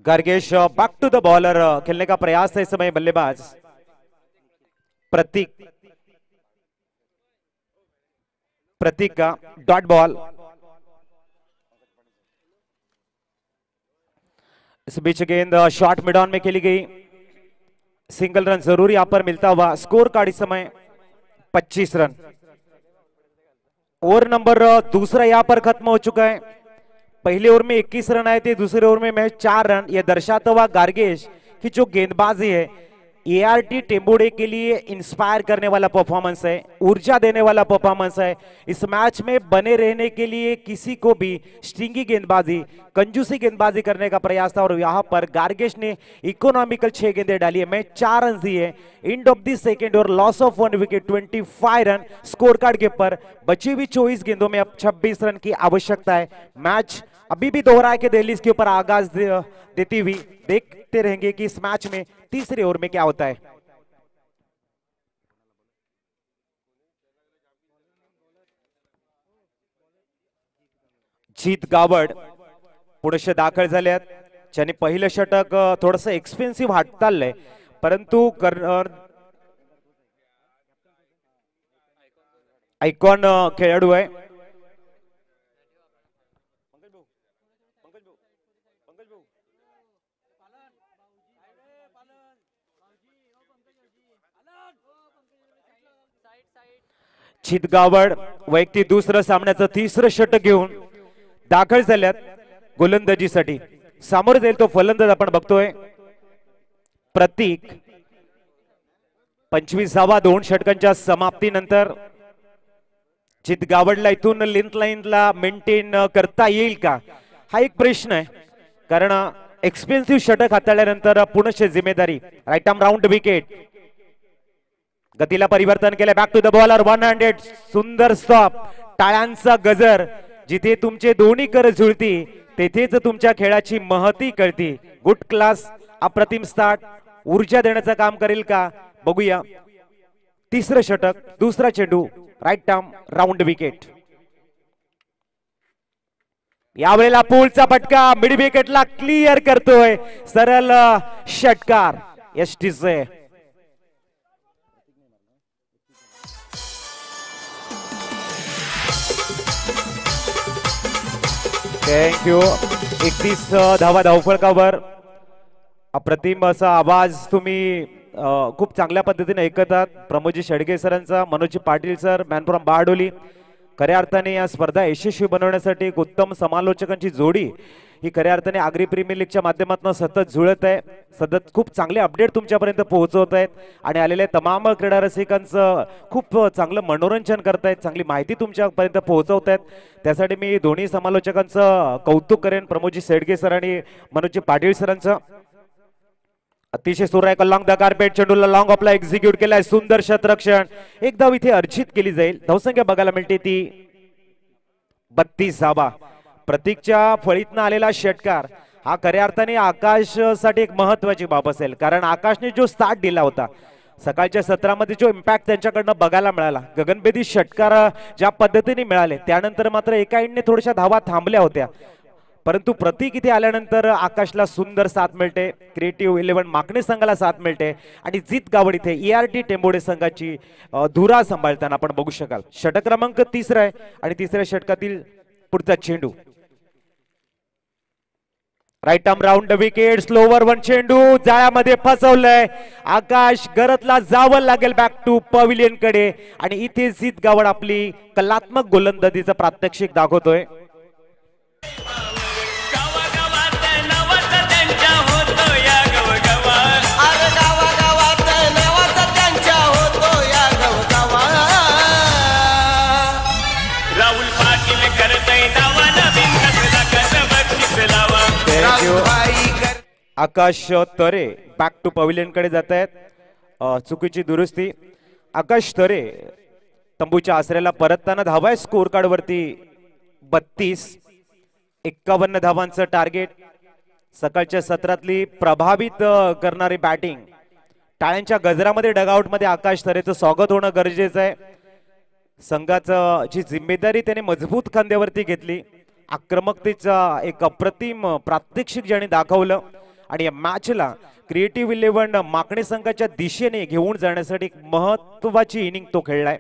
गार्गेश बैक टू द बॉलर खेलने का प्रयास है इस समय बल्लेबाज प्रतीक का डॉट बॉल। इस बीच गेंद शॉर्ट मिड ऑन में खेली गई, सिंगल रन जरूर यहां पर मिलता हुआ। स्कोर कार्ड इस समय 25 रन। ओवर नंबर दूसरा यहां पर खत्म हो चुका है। पहले ओवर में 21 रन आए थे, दूसरे ओवर में महज 4 रन। यह दर्शाता हुआ गार्गेश की जो गेंदबाजी है ART टेंबोडे के लिए इंस्पायर करने वाला परफॉर्मेंस है, ऊर्जा देने वाला परफॉर्मेंस है। इस मैच में बने रहने के लिए किसी को भी स्ट्रिंगी गेंदबाजी, कंजूसी गेंदबाजी करने का प्रयास था और यहां पर गार्गेश ने इकोनॉमिकल 6 गेंदें डाली है, मैं 4 रन दिए। एंड ऑफ द सेकेंड और loss of 1 wicket, 25 run score card के ऊपर। बची हुई 24 गेंदों में अब 26 रन की आवश्यकता है। मैच अभी भी दोहरा के दिल्ली इसके ऊपर आगाज देती हुई देखते रहेंगे कि इस मैच में तीसरे ओवर में क्या होता है। जीत गावड पुढे दाखल झाले आहेत, ज्यांनी पहिलं षटक थोडस एक्सपेन्सिव्ह हाताळलंय, परंतु आयकॉन खेळाडू आहे। चितगावड वैयक्तिक दुसरं सामन्याचं तिसरं षटक घेऊन दाखल झाल्यात गोलंदाजीसाठी। सामोरे जाईल तो फलंदाज आपण बघतोय प्रतीक। 25वा 2 षटकांच्या समाप्तीनंतर चितगावडला इथून लेंथ लाईनला मेंटेन करता येईल का हा एक प्रश्न आहे, कारण एक्सपेन्सिव्ह षटक हाताळल्यानंतर पुनश्च जिम्मेदारी। राईट आर्म राऊंड विकेट, गतीला परिवर्तन केलं, बॅक टू द बॉलर 100। सुंदर स्टॉप, टाळ्यांचा गजर। जिथे तुमचे दोन्ही कर जुळती तेथेच तुमच्या खेळाची महती कळती। गुड क्लास, अप्रतिम स्टार्ट, ऊर्जा देण्याचं काम करेल का बघूया। तिसरं षटक, दुसरा चेंडू, राईट आर्म राऊंड विकेट। यावेळेला पूलचा फटका मिड विकेटला क्लिअर करतोय सरळ षटकार यष्टीचे। थँक्यू। 31 धावा धावफलकावर। अप्रतिम असा आवाज तुम्ही खूप चांगल्या पद्धतीने ऐकतात। प्रमोदजी शेडगे सरांचा, मनोजी Patil sir, man from Bardoli. खऱ्या अर्थाने या स्पर्धा यशस्वी बनवण्यासाठी एक उत्तम समालोचकांची जोडी ही खऱ्या अर्थाने आगरी प्रीमियर लीगच्या माध्यमातून सतत जुळत आहे। सतत खूप चांगले अपडेट तुमच्यापर्यंत पोहोचवत आहेत आणि आलेल्या तमाम क्रीडा रसिकांचं खूप चांगलं मनोरंजन करतायत, चांगली माहिती तुमच्यापर्यंत पोहोचवत आहेत। त्यासाठी मी दोन्ही समालोचकांचं कौतुक करेन, प्रमोदजी शेडगे सर आणि मनोजी पाटील सरांचं। अतिशय सुरेख लॉंग द कार्पेट चेंडूला लॉंग ऑफला एक्झिक्यूट केलाय. सुंदर शतरक्षण. एक धाव इथे अर्जित केली जाईल. धावसंख्या बघायला मिळते ती 32 धावा. प्रतीकच्या फळीतनं आलेला षटकार हा खऱ्या अर्थाने आकाश साठी एक महत्वाची बाब असेल, कारण आकाशने जो स्टार्ट दिला होता सकाळच्या सत्रामध्ये, जो इम्पॅक्ट त्यांच्याकडनं बघायला मिळाला, गगनभेदी षटकार ज्या पद्धतीने मिळाले, त्यानंतर मात्र एका एंडने थोड्याशा धावा थांबल्या होत्या, परंतु प्रतीक इथे आल्यानंतर आकाशला सुंदर साथ मिळते. क्रिएटिव्ह 11 माकणे संघाला साथ मिळते आणि जीत गावड इथे ERT टेंबोडे संघाची धुरा सांभाळताना आपण बघू शकाल. षटक क्रमांक 3 आहे आणि तिसऱ्या षटकातील पुढचा चेंडू right arm round wicket. Slower one चेंडू जाळ्यामध्ये फसवलंय. आकाश गरतला जावं लागेल बॅक टू पविलियन कडे आणि इथे जीत गावड आपली कलात्मक गोलंदाजीचं प्रात्यक्षिक दाखवतोय. आकाश तरे बॅक टू पविलियन कडे जात आहेत. चुकीची दुरुस्ती. आकाश तरे तंबूच्या आसऱ्याला परतताना धावा आहे स्कोर कार्ड वरती 32. 51 धावांचं टार्गेट. सकाळच्या सत्रातली प्रभावित करणारी बॅटिंग. टाळ्यांच्या गजरामध्ये डगआउट मध्ये आकाश तरेचं स्वागत होणं गरजेचं आहे. संघाचं जी जिम्मेदारी त्याने मजबूत खांद्यावरती घेतली, आक्रमकतेचा एक अप्रतिम प्रात्यक्षिक ज्याने दाखवलं आणि या मॅचला क्रिएटिव्ह 11 माकणे संघाच्या दिशेने घेऊन जाण्यासाठी एक महत्वाची इनिंग तो खेळलाय.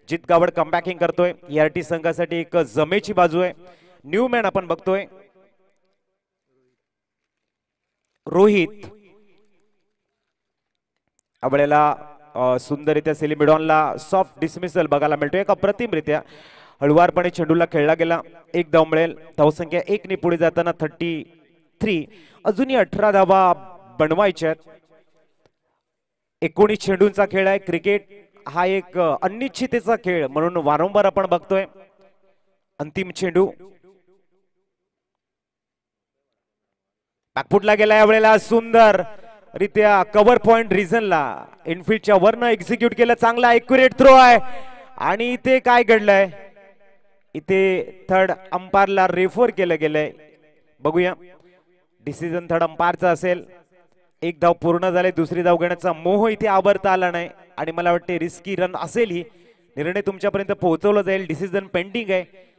जित गावड कमबॅकिंग करतोय. ERT संघासाठी एक जमेची बाजू आहे. न्यू मॅन आपण बघतोय रोहित. आवळ्याला सुंदररित्या सेलिब्रिडॉनला सॉफ्ट डिसमिसल बघायला मिळतोय. एक अप्रतिमरित्या हळुवारपणे चेंडूला खेळला गेला. एक धाव मिळेल. धावसंख्या 1 ने पुढे जाताना 33. अजूनही 18 धावा बनवायच्यात. 19 चेंडूंचा खेळ आहे. क्रिकेट हा एक अनिश्चिततेचा खेळ म्हणून वारंवार आपण बघतोय. अंतिम चेंडू बॅकफुटला गेला. यावेळेला सुंदर रित्या कव्हर पॉइंट रिझनला इनफिल्डच्या वरनं एक्झिक्यूट केलं. चांगला ॲक्युरेट थ्रो आहे. आणि इथे काय घडलंय, इथे थर्ड अंपायरला रेफर केलं गेलंय. बघूया. डिसिजन थर्ड अंपायरचा असेल. एक धाव पूर्ण झाले. दुसरी धाव घेण्याचा मोह इथे आवरता आला नाही आणि मला वाटते रिस्की रन असेल. ही निर्णय तुमच्यापर्यंत पोहोचवला जाईल. डिसिजन पेंडिंग आहे.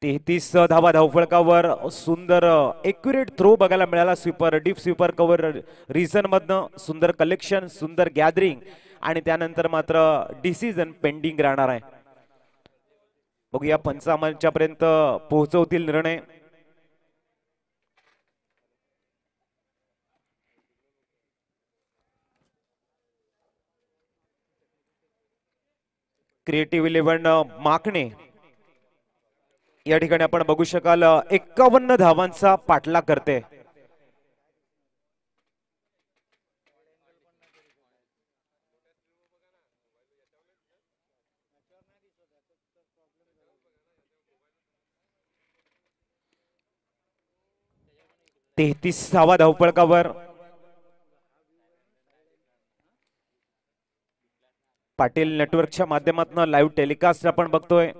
तेहतीस धावा धावफलकावर. सुंदर एक्युरेट थ्रो बघायला मिळाला. Sweeper deep sweeper cover reason मधनं सुंदर कलेक्शन, सुंदर गॅदरिंग आणि त्यानंतर मात्र डिसिजन पेंडिंग राहणार आहे. बघूया पंचांच्या पर्यंत पोहोचवतील निर्णय. क्रिएटिव्ह 11 माकणे या ठिकाणी आपण बघू शकाल 51 धावांचा पाठलाग करते. तेहतीस धावा धावफलकावर. पाटील नेटवर्कच्या माध्यमातून लाईव्ह टेलिकास्ट आपण बघतोय.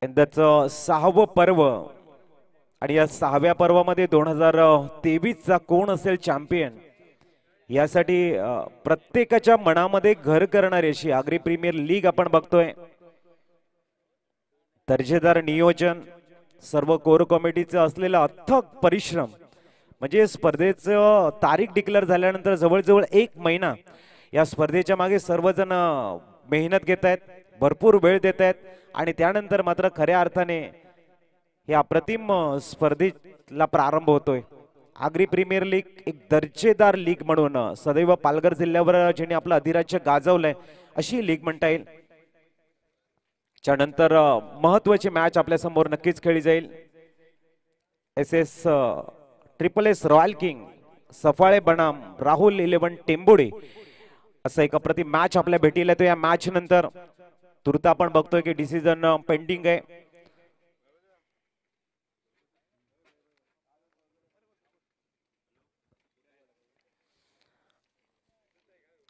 यंदाचं 6वं पर्व आणि या 6व्या पर्वामध्ये 2023चा कोण असेल चॅम्पियन यासाठी प्रत्येकाच्या मनामध्ये घर करणारी अशी आगरी प्रीमियर लीग आपण बघतोय. दर्जेदार नियोजन, सर्व कोर कमिटीचं असलेला अथक परिश्रम. म्हणजे स्पर्धेचं तारीख डिक्लेअर झाल्यानंतर जवळजवळ 1 महिना या स्पर्धेच्या मागे सर्वजण मेहनत घेत आहेत, भरपूर वेळ देत आहेत आणि त्यानंतर मात्र खऱ्या अर्थाने या अप्रतिम स्पर्धेला प्रारंभ होतोय. आगरी प्रीमियर लीग एक दर्जेदार लीग म्हणून सदैव पालघर जिल्ह्यावर ज्यांनी आपलं अधिराज्य गाजवलंय अशी लीग म्हणता येईल. त्यानंतर महत्वाची मॅच आपल्या समोर नक्कीच खेळली जाईल. SS SSS Royal king Safale बनाम राहुल 11 टेंबोडे असं एक अप्रतिम मॅच आपल्या भेटीला येतो। या मॅच नंतर तुर्त आपण बघतोय की डिसिजन पेंडिंग आहे।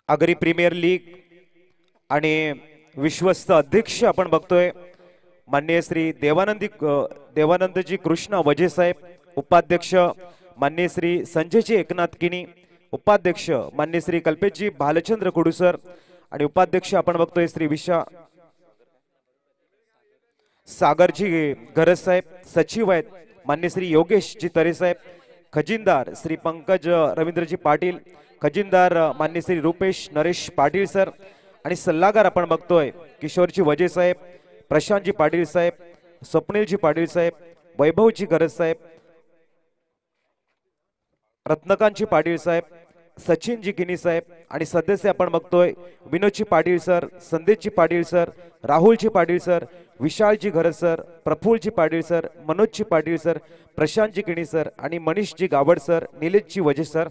आगरी प्रीमियर लीग आणि विश्वस्त अध्यक्ष आपण बघतोय माननीय श्री देवानंदजी कृष्ण वजे साहेब, उपाध्यक्ष माननीय श्री संजयजी एकनाथ किनी, उपाध्यक्ष माननीय श्री कल्पेशजी भालचंद्र कुडूसर आणि उपाध्यक्ष आपण बघतोय श्री विशा सागरजी गरज साहेब, सचिव आहेत माननीय श्री योगेशजी तरे साहेब, खजिनदार श्री पंकज रवींद्रजी पाटील, खजिनदार माननीय श्री रुपेश नरेश पाटील सर आणि सल्लागार आपण बघतोय किशोरजी वजे साहेब, प्रशांतजी पाटील साहेब, स्वप्नीलजी पाटील साहेब, वैभवजी गरज साहेब, रत्नकांतजी पाटील साहेब, सचिनजी किनी साहेब आणि सदस्य आपण बघतोय विनोदजी पाटील सर, संदेशजी पाटील सर, राहुलजी पाटील सर, विशालजी गरज सर, प्रफुल्लजी पाटील सर, मनोजजी पाटील सर, प्रशांतजी किनी सर आणि मनीषजी गावड सर, निलेशजी वजे सर।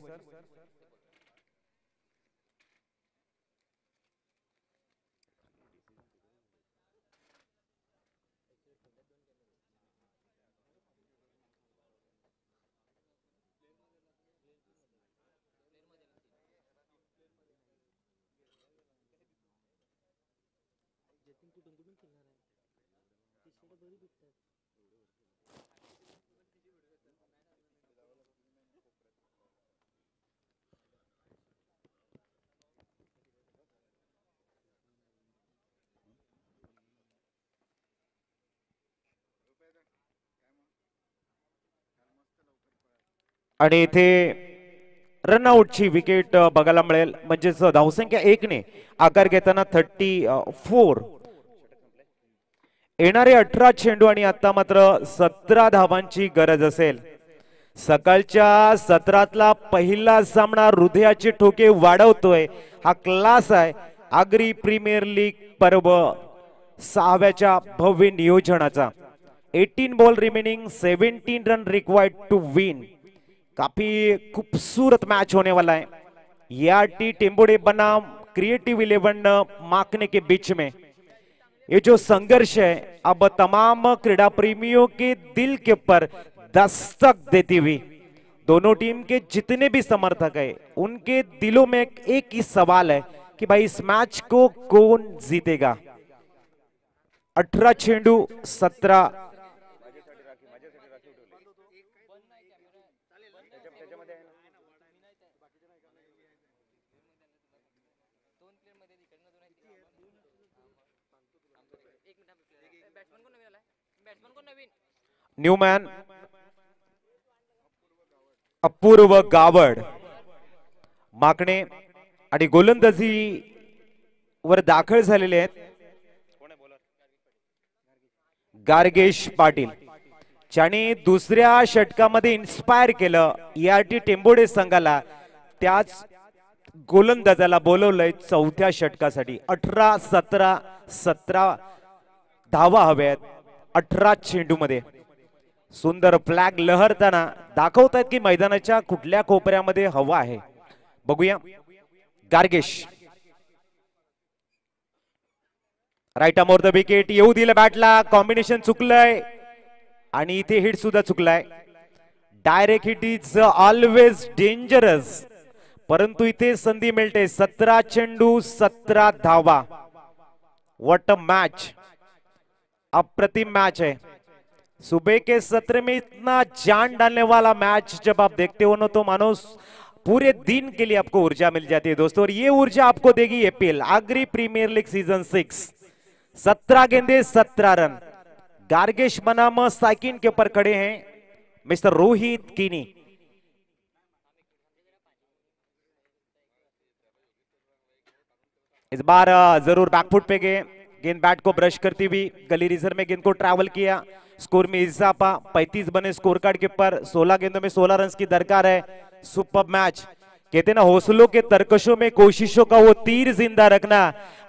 आणि इथे रनआउटची विकेट बघायला मिळेल, म्हणजेच धावसंख्या 1 ने आकार घेताना 34। येणारे 18 चेंडू आणि आता मात्र 17 धावांची गरज असेल। सकाळच्या सत्रातला पहिला सामना हृदयाचे ठोके वाढवतोय, हा क्लास आहे आगरी प्रीमियर लीग पर्व 6व्याच्या भव्य नियोजनाचा। 18 ball remaining, 17 run required to win. काफी खूबसूरत मैच होने वाला है। याटी टेम्बोडे बनाम क्रिएटिव 11 माकने के बीच में ये जो संघर्ष है अब तमाम क्रीड़ा प्रेमियों के दिल के ऊपर दस्तक देती हुई, दोनों टीम के जितने भी समर्थक है उनके दिलों में एक ही सवाल है कि भाई इस मैच को कौन जीतेगा। 18 चेंडू 17 न्यूमॅन अपूर्व गावड माकणे आणि गोलंदाजी वर दाखल झालेले आहेत गार्गेश पाटील, ज्याने दुसऱ्या षटकामध्ये इन्स्पायर केलं याटी टेम्बोडे संघाला, त्याच गोलंदाजाला बोलवलंय चौथ्या षटकासाठी। 18 17 17 धावा हव्यात 18 चेंडू मध्ये। सुंदर फ्लॅग लहरताना दाखवतात की मैदानाच्या कुठल्या कोपऱ्यामध्ये हवा आहे। बघूया Gargesh right arm over the wicket, येऊ दिलं बॅटला, कॉम्बिनेशन चुकलंय आणि इथे हिट सुद्धा चुकलाय। Direct hit is always dangerous, परंतु इथे संधी मिळते। 17 चेंडू 17 धावा। व्हाट अ मैच, अप्रतिम मैच है। सुबह के सत्र में इतना जान डालने वाला मैच जब आप देखते हो ना तो मानो पूरे दिन के लिए आपको ऊर्जा मिल जाती है दोस्तों, और ये ऊर्जा आपको देगी APL Agri premier league season 6। 17 गेंदे 17 रन। गार्गेश बनाम साइकिन के ऊपर खड़े हैं मिस्टर रोहित कीनी। इस बार जरूर बैकफुट पे गए, गेंद बैट को ब्रश करती हुई गली रिजर्व में गेंद को ट्रैवल किया। स्कोर में इजाफा, 35 बने स्कोर कार्ड के ऊपर। 16 गेंदों में 16 रन की दरकार है। सुपर मैच, कहते ना हौसलों के तरकशों में कोशिशों का वो तीर जिंदा रखना।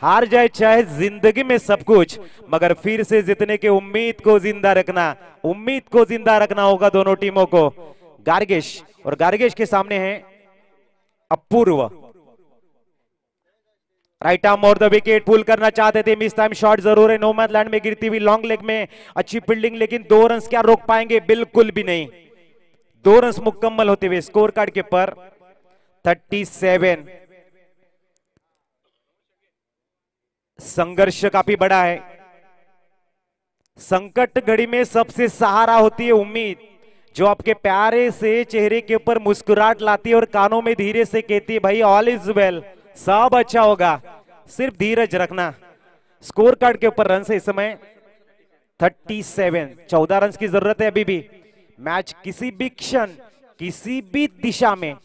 हार जाए चाहे जिंदगी में सब कुछ, मगर फिर से जीतने के उम्मीद को जिंदा रखना। उम्मीद को जिंदा रखना होगा दोनों टीमों को। गार्गेश, और गार्गेश के सामने है अपूर्व। राइट आर्म और द विकेट पुल करना चाहते थे, मिस टाइम शॉट जरूर है, नो मैन लैंड में गिरती हुई लॉन्ग लेग में अच्छी फील्डिंग, लेकिन 2 रन क्या रोक पाएंगे? बिल्कुल भी नहीं। 2 रन मुकम्मल होते हुए स्कोर कार्ड के पर 37। संघर्ष काफी बड़ा है। संकट घड़ी में सबसे सहारा होती है उम्मीद, जो आपके प्यारे से चेहरे के ऊपर मुस्कुराहट लाती है और कानों में धीरे से कहती है भाई ऑल इज वेल, सब अच्छा होगा, सिर्फ धीरज रखना। स्कोर कार्ड के ऊपर रन से इस समय 37। 14 रन की जरूरत है अभी भी। मैच किसी भी क्षण किसी भी दिशा में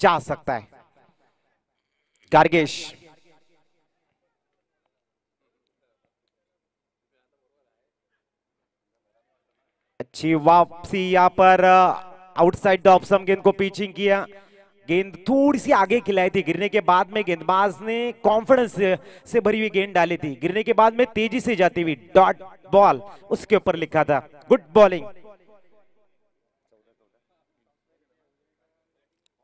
जा सकता है। गार्गेश अच्छी वापसी यहाँ पर आउटसाइड द ऑफ स्टंप, गेंद को पिचिंग किया, गेंद थोड़ी सी आगे खिलाई थी, गिरने के बाद में गेंदबाज ने कॉन्फिडेंस से भरी हुई गेंद डाली थी, गिरने के बाद में तेजी से जाती हुई डॉट बॉल उसके ऊपर लिखा था। Good bowling.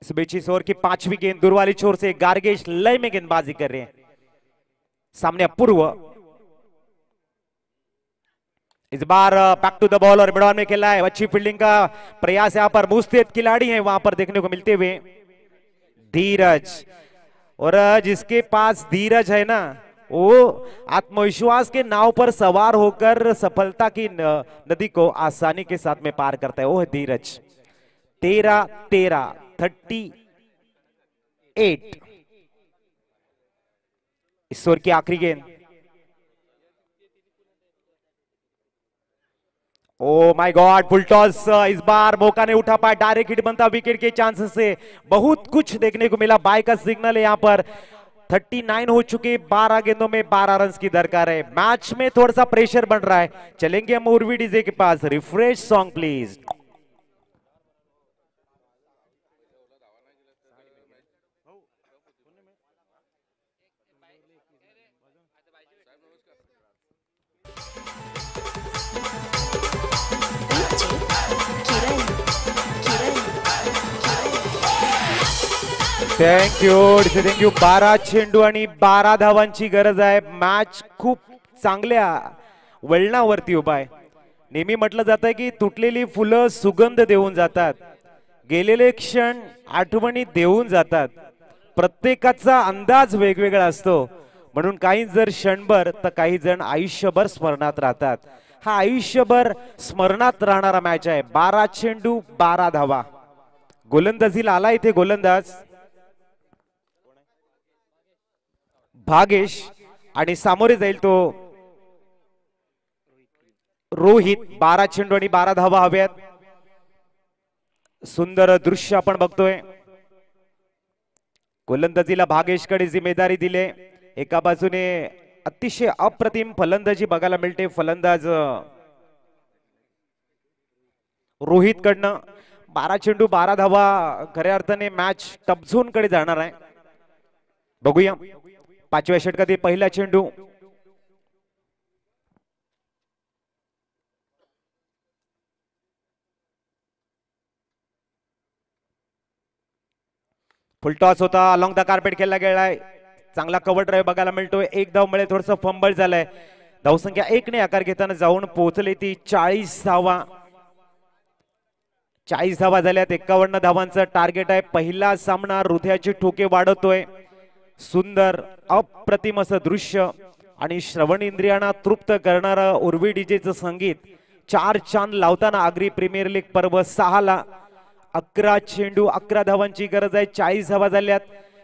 इस बीच इस ओवर की 5वीं गेंद दूर वाली छोर से गार्गेश लय में गेंदबाजी कर रहे हैं। सामने अपूर्व, इस बार बैक टू द बॉल और मिडऑन में खेला है। अच्छी फील्डिंग का प्रयास यहाँ पर मुस्तैद खिलाड़ी हैं वहां पर देखने को मिलते हुए धीरज, और जिसके पास धीरज है ना, वो आत्मविश्वास के नाव पर सवार होकर सफलता की नदी को आसानी के साथ में पार करता है, वो है धीरज। 13-13 38। इस ओवर की आखिरी गेंद, oh my God, full toss. इस बार मौका नहीं उठा पाया, डायरेक्ट हिट बनता विकेट के चांसेस से बहुत कुछ देखने को मिला। बाय का सिग्नल है यहाँ पर। 39 हो चुके, 12 गेंदों में 12 रन की दरकार है। मैच में थोड़ा सा प्रेशर बन रहा है। चलेंगे हम उर्वी डीजे के पास। Refresh song please. थँक्यू 12 चेंडू आणि 12 धावांची गरज आहे। मॅच खूप चांगल्या वळणावरती उभा आहे। नेहमी म्हटलं जातं की तुटलेली फुलं सुगंध देऊन जातात, गेलेले क्षण आठवणी देऊन जातात। प्रत्येकाचा अंदाज वेगवेगळा असतो, म्हणून काही जर क्षणभर तर काही जण आयुष्यभर स्मरणात राहतात। हा आयुष्यभर स्मरणात राहणारा मॅच आहे। 12 चेंडू 12 धावा। गोलंदाजीला आला इथे गोलंदाज भागेश आणि सामोरे जाईल तो रोहित। 12 चेंडू आणि 12 धावा हव्यात। सुंदर दृश्य आपण बघतोय। गोलंदाजीला भागेशकडे जिम्मेदारी दिले। एका बाजूने अतिशय अप्रतिम फलंदाजी बघायला मिळते फलंदाज रोहित कडनं। 12 चेंडू 12 धावा, खऱ्या अर्थाने मॅच टफ झोन कडे जाणार आहे। बघूया 5व्या षटकातील पहिला चेंडू। फुल टॉस होता, अलॉंग द कार्पेट खेळला गेलाय। चांगला कव्हर ड्राइव्ह बघायला मिळतोय। एक धाव मिळेल, थोडंसं फंबल झालंय। धावसंख्या 1 ने आकार घेताना जाऊन पोहोचली ती 40 धावा। 40 धावा झाल्यात। 51 धावांचं टार्गेट आहे। पहिला सामना हृदयाचे ठोके वाढवतोय। सुंदर अप्रतिम असं दृश्य आणि श्रवण इंद्रियांना तृप्त करणारं उर्वी डीजेचं संगीत 4 चांद लावताना आगरी प्रीमियर लीग पर्व 6 ला 11 चेंडू 11 धावांची गरज आहे। 40 धावा झाल्यात।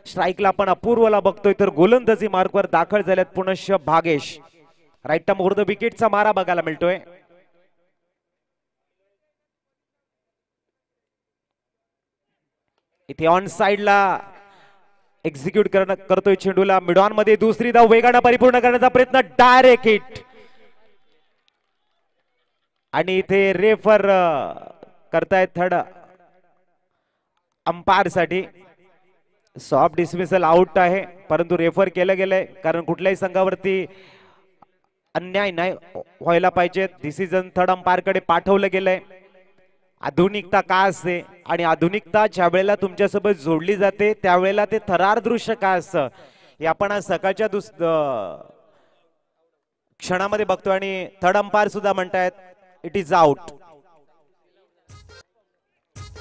स्ट्राईकला आपण अपूर्वला बघतोय, तर गोलंदाजी मार्कवर दाखल झाल्यात पुनश्च Bhagesh. Right arm over the विकेटचा मारा बघायला मिळतोय। इथे ऑन साइडला एक्झिक्यूट करतोय चेंडूला। मिडॉन मध्ये दुसरी धाव वेगाने परिपूर्ण करण्याचा प्रयत्न, डायरेक्ट हिट। आणि इथे रेफर करतायत थर्ड अंपायर साठी। सॉफ्ट डिसमिसल आउट आहे, परंतु रेफर केलं गेलंय, कारण कुठल्याही संघावरती अन्याय नाही व्हायला पाहिजे। डिसिजन थर्ड अंपायर कडे पाठवलं गेलंय। आधुनिकता काय असते आणि आधुनिकता ज्या वेळेला तुमच्यासोबत जोडली जाते त्यावेळेला ते थरार दृश्य काय असतं हे आपण आज सकाळच्या क्षणामध्ये बघतो आणि थर्ड अंपायर सुद्धा म्हणतायत इट इज आउट.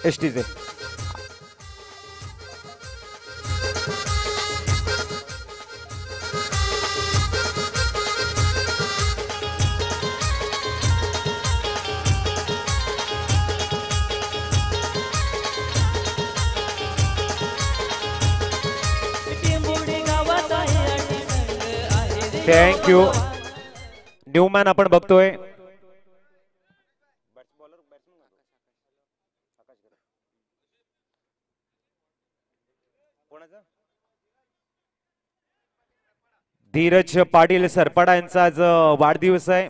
एसटीचे थँक्यू. न्यूमॅन आपण बघतोय. धीरज पाटील सरपाडा यांचा आज वाढदिवस आहे.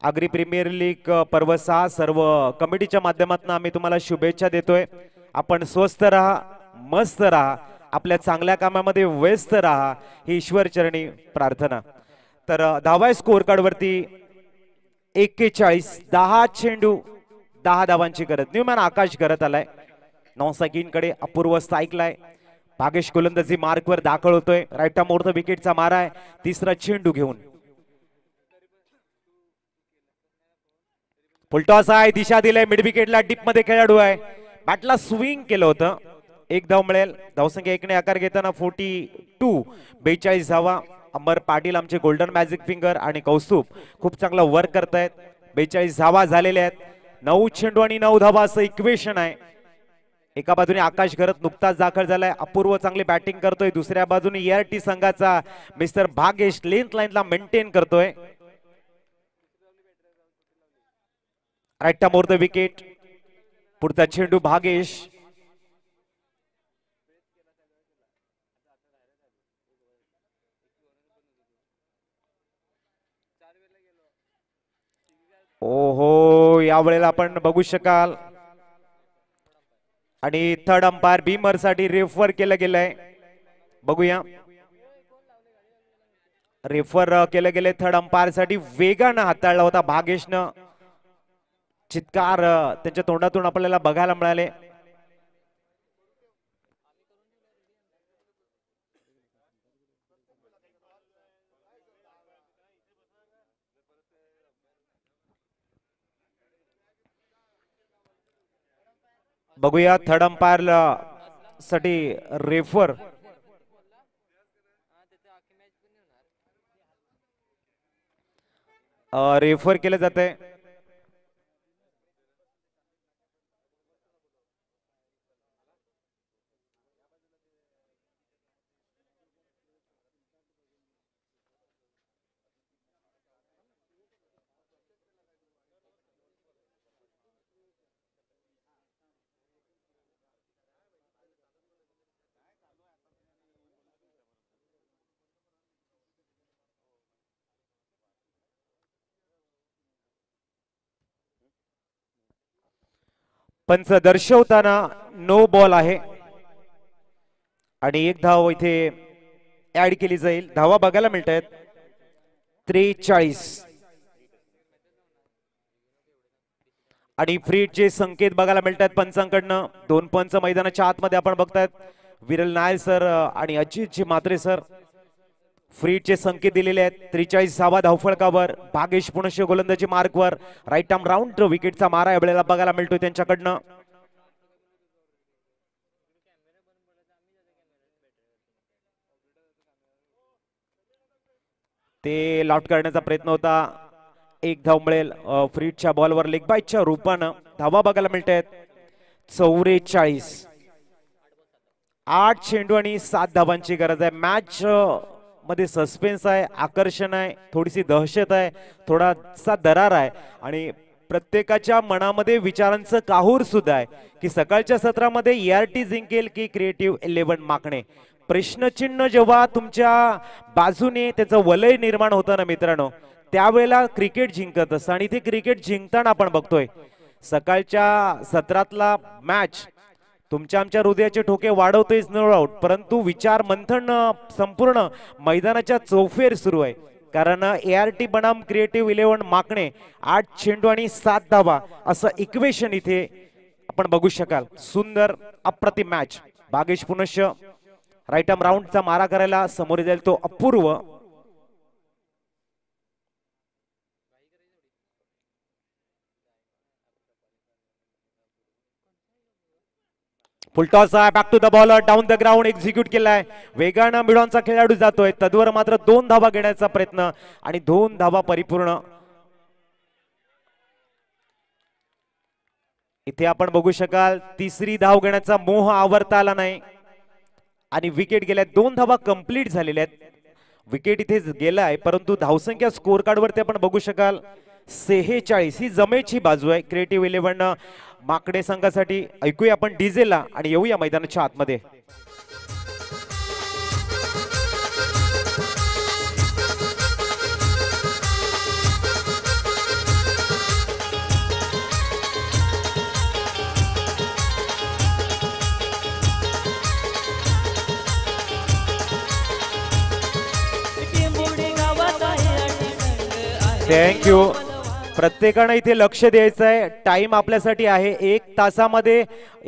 आगरी प्रीमियर लीग पर्व 6 सर्व कमिटीच्या माध्यमातून आम्ही तुम्हाला शुभेच्छा देतोय. आपण स्वस्थ राहा, मस्त राहा, आपल्या चांगल्या कामामध्ये व्यस्त राहा ही ईश्वर चरणी प्रार्थना. तर 10व्या स्कोर कार्ड वरती 41 10 चेंडू 10 धावांची गरज. न्यूमॅन आकाश करत आलाय. नॉनसाकींकडे अपूर्व स्ट्राईकलाय. भागेश गोलंदाजी मार्कवर दाखल होतोय. राईट आर्म ओव्हर द विकेटचा मारा आहे. तिसरा चेंडू घेऊन फुलटॉस आहे. दिशा दिलाय मिड विकेटला. डीप मध्ये खेळाडू आहे. बॅटला स्विंग केलं होतं. एक धाव मिळेल. धावसंख्या 1 ने आकार घेताना 42 42 धावा. अमर पाटील आमचे गोल्डन मॅजिक फिंगर आणि कौस्तुभ खूप चांगला वर्क करतायत. 42 धावा झालेल्या आहेत. 9 चेंडू आणि 9 धावा असं इक्वेशन आहे. एका बाजूने आकाश घरत नुकताच दाखल झालाय. अपूर्व चांगली बॅटिंग करतोय. दुसऱ्या बाजूने ERT संघाचा मिस्टर भागेश लेंथ लाईनला मेंटेन करतोय. Right arm over the wicket. पुढचा चेंडू भागेश. ओहो यावेळेला आपण बघू शकाल आणि थर्ड अंपायर बीमर साठी रेफर केलं गेलंय. बघूया रेफर केलं गेले थर्ड अंपायर साठी. वेगानं हाताळला होता भागेशनं. चित्कार त्यांच्या तोंडातून आपल्याला बघायला मिळाले. बघूया थर्ड अंपायर साठी रेफर रेफर केलं जाते. पंच दर्शवताना नो बॉल आहे आणि एक धाव इथे ऍड केली जाईल. धावा बघायला मिळत आहेत 43 आणि फ्रीडचे संकेत बघायला मिळतात पंचांकडनं. 2 पंच मैदानाच्या आतमध्ये आपण बघतायत. विरल नायर सर आणि अजितजी म्हात्रे सर फ्रीडचे संकेत दिलेले आहेत. 43 धावफलकावर भागेश पुनश गोलंदाजी मार्कवर. राईट आर्म राऊंड विकेटचा मारा यावेळेला बघायला मिळतोय त्यांच्याकडनं. ते लॉट करण्याचा प्रयत्न होता. एक धाव मिळेल. फ्रीडच्या बॉलवर लेग बाईटच्या रूपानं धावा बघायला मिळत आहेत 44. 8 चेंडू आणि 7 धावांची गरज आहे. मॅच मध्ये सस्पेन्स आहे, आकर्षण आहे, थोडीशी दहशत आहे, थोडासा दरार आहे आणि प्रत्येकाच्या मनामध्ये विचारांचं काहूर सुद्धा आहे की सकाळच्या सत्रामध्ये ERT जिंकेल की क्रिएटिव्ह 11 माकणे. प्रश्नचिन्ह जेव्हा तुमच्या बाजूने त्याचं वलय निर्माण होतं ना मित्रांनो, त्यावेळेला क्रिकेट जिंकत असतं आणि ते क्रिकेट जिंकताना आपण बघतोय सकाळच्या सत्रातला मॅच तुमच्या आमच्या हृदयाचे ठोके वाढवतोय नो डाऊट, परंतु विचार मंथन संपूर्ण मैदानाच्या चौफेर सुरू आहे. कारण ART बनाम क्रिएटिव्ह 11 माकणे 8 चेंडू आणि 7 धावा असं इक्वेशन इथे आपण बघू शकाल. सुंदर अप्रतिम मॅच. भागेश पुनश्च राईट आर्म राऊंडचा मारा करायला समोर जाईल तो अपूर्व. फुलटॉस आहे. Back to the bowler. Down the ground execute केलाय. वेगानं मिडॉनचा खेळाडू जातोय. तद्वर मात्र 2 धावा घेण्याचा प्रयत्न आणि 2 धावा परिपूर्ण. इथे आपण बघू शकाल तिसरी धाव घेण्याचा मोह आवरता आला नाही आणि विकेट गेल्या. 2 धावा कंप्लीट झालेल्या आहेत. विकेट इथे गेलाय परंतु धावसंख्या स्कोर कार्ड वरती आपण बघू शकाल 46 ही जमेची बाजू आहे क्रिएटिव्ह 11 माकडे संघासाठी. ऐकूया आपण डीजेला आणि येऊया मैदानाच्या आतमध्ये. थँक्यू. प्रत्येकाने इथे लक्ष द्यायचं आहे. टाइम आपल्यासाठी आहे. 1 तासामध्ये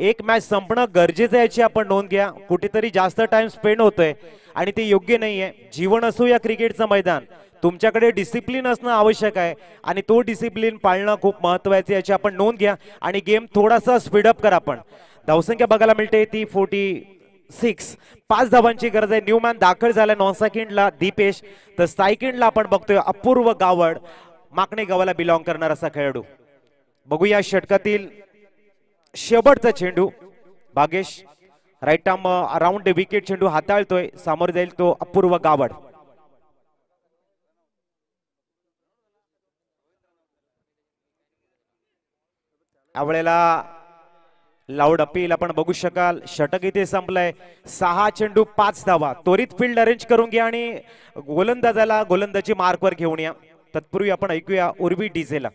एक मॅच संपणं गरजेचं आहे याची आपण नोंद घ्या. कुठेतरी जास्त टाइम स्पेंड होतोय आणि ते योग्य नाहीये. जीवन असो या क्रिकेटचं मैदान, तुमच्याकडे डिसिप्लिन असणं आवश्यक आहे आणि तो डिसिप्लिन पाळणं खूप महत्त्वाचं आहे याची आपण नोंद घ्या आणि गेम थोडासा स्पीडअप करा. आपण धावसंख्या बघायला मिळते ती 46. 5 धावांची गरज आहे. न्यूमॅन दाखल झाला नॉन सेकंडला दीपेश, तर सायकंडला आपण बघतोय अपूर्व गावड माकणे गावाला बिलॉंग करणार असा खेळाडू. बघूया षटकातील शेवटचा चेंडू. Bhagesh right arm around wicket चेंडू हाताळतोय. सामोर जाईल तो अपूर्व गावड. यावेळेला लाऊड अपील आपण बघू शकाल. षटक इथे संपलंय. 6 चेंडू 5 धावा. त्वरित फील्ड अरेंज करून घ्या आणि गोलंदाजाला गोलंदाजी मार्कवर घेऊन या. तत्पूर्वी आपण ऐकूया उर्वी डीजेला.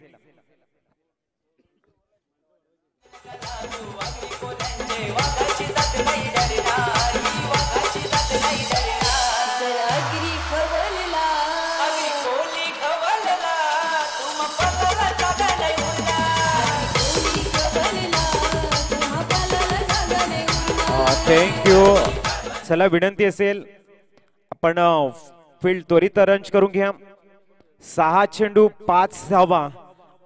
थँक्यू. चला विनंती असेल आपण फील्ड त्वरित अरेंज करून घ्या. 6 चेंडू 5 धावा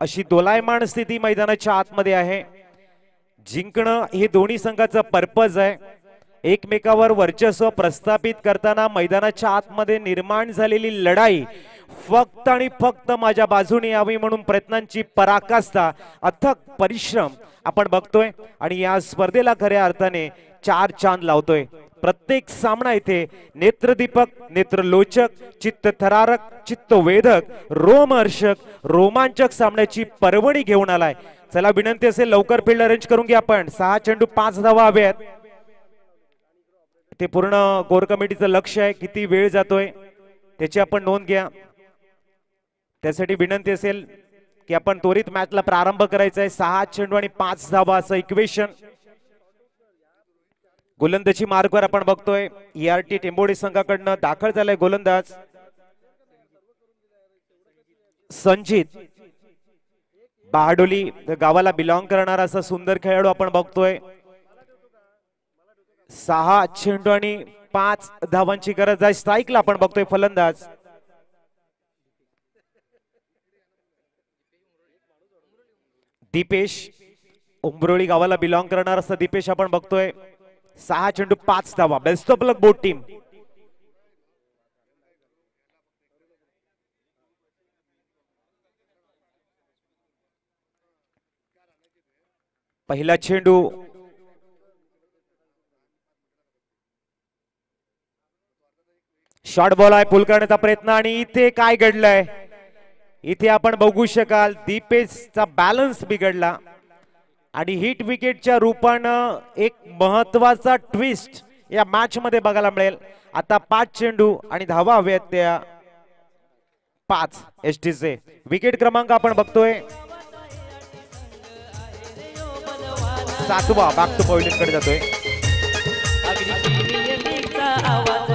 अशी दोलायमान स्थिती मैदानाच्या आतमध्ये आहे. जिंकणं हे दोन्ही संघाचं पर्पज आहे. एकमेकावर वर्चस्व प्रस्थापित करताना मैदानाच्या आतमध्ये निर्माण झालेली लढाई फक्त आणि फक्त माझ्या बाजूने यावी म्हणून प्रयत्नांची पराकाष्ठा अथक परिश्रम आपण बघतोय आणि या स्पर्धेला खऱ्या अर्थाने 4 चांद लावतोय. प्रत्येक सामना इथे नेत्रदीपक, नेत्रलोचक, चित्तथरारक, चित्तवेधक, रोमहर्षक, रोमांचक सामन्याची पर्वणी घेऊन आलाय. चला विनंती असेल लवकर फील्ड अरेंज करून घ्या. आपण 6 चेंडू 5 धावा हव्यात. ते पूर्ण कोर कमिटीचं लक्ष आहे. किती वेळ जातोय त्याची आपण नोंद घ्या. त्यासाठी विनंती असेल की आपण त्वरित मॅचला प्रारंभ करायचा आहे. 6 चेंडू आणि 5 धावा असं इक्वेशन. गोलंदाजी मार्गवर आपण बघतोय ART टेंबोडी संघाकडनं दाखल झालाय गोलंदाज संजित. बहाडोली गावाला बिलॉंग करणारा असा सुंदर खेळाडू आपण बघतोय. 6 चेंडू आणि 5 धावांची गरज आहे. स्ट्राईकला आपण बघतोय फलंदाज दीपेश. उंबरोळी गावाला बिलॉंग करणारा असा दीपेश आपण बघतोय. 6 चेंडू 5 धावा. Best of luck both team. पहिला चेंडू शॉर्ट बॉल आहे. पुल करण्याचा प्रयत्न आणि इथे काय घडलंय इथे आपण बघू शकाल. दीपेशचा बॅलन्स बिघडला आणि हिट विकेटच्या रूपानं एक महत्वाचा ट्विस्ट या मॅच मध्ये बघायला मिळेल. आता 5 चेंडू आणि धावा हव्यात त्या 5 एसटीचे. विकेट क्रमांक आपण बघतोय 7वा. बॅक टू पॉइंट कडे जातोय. आवाज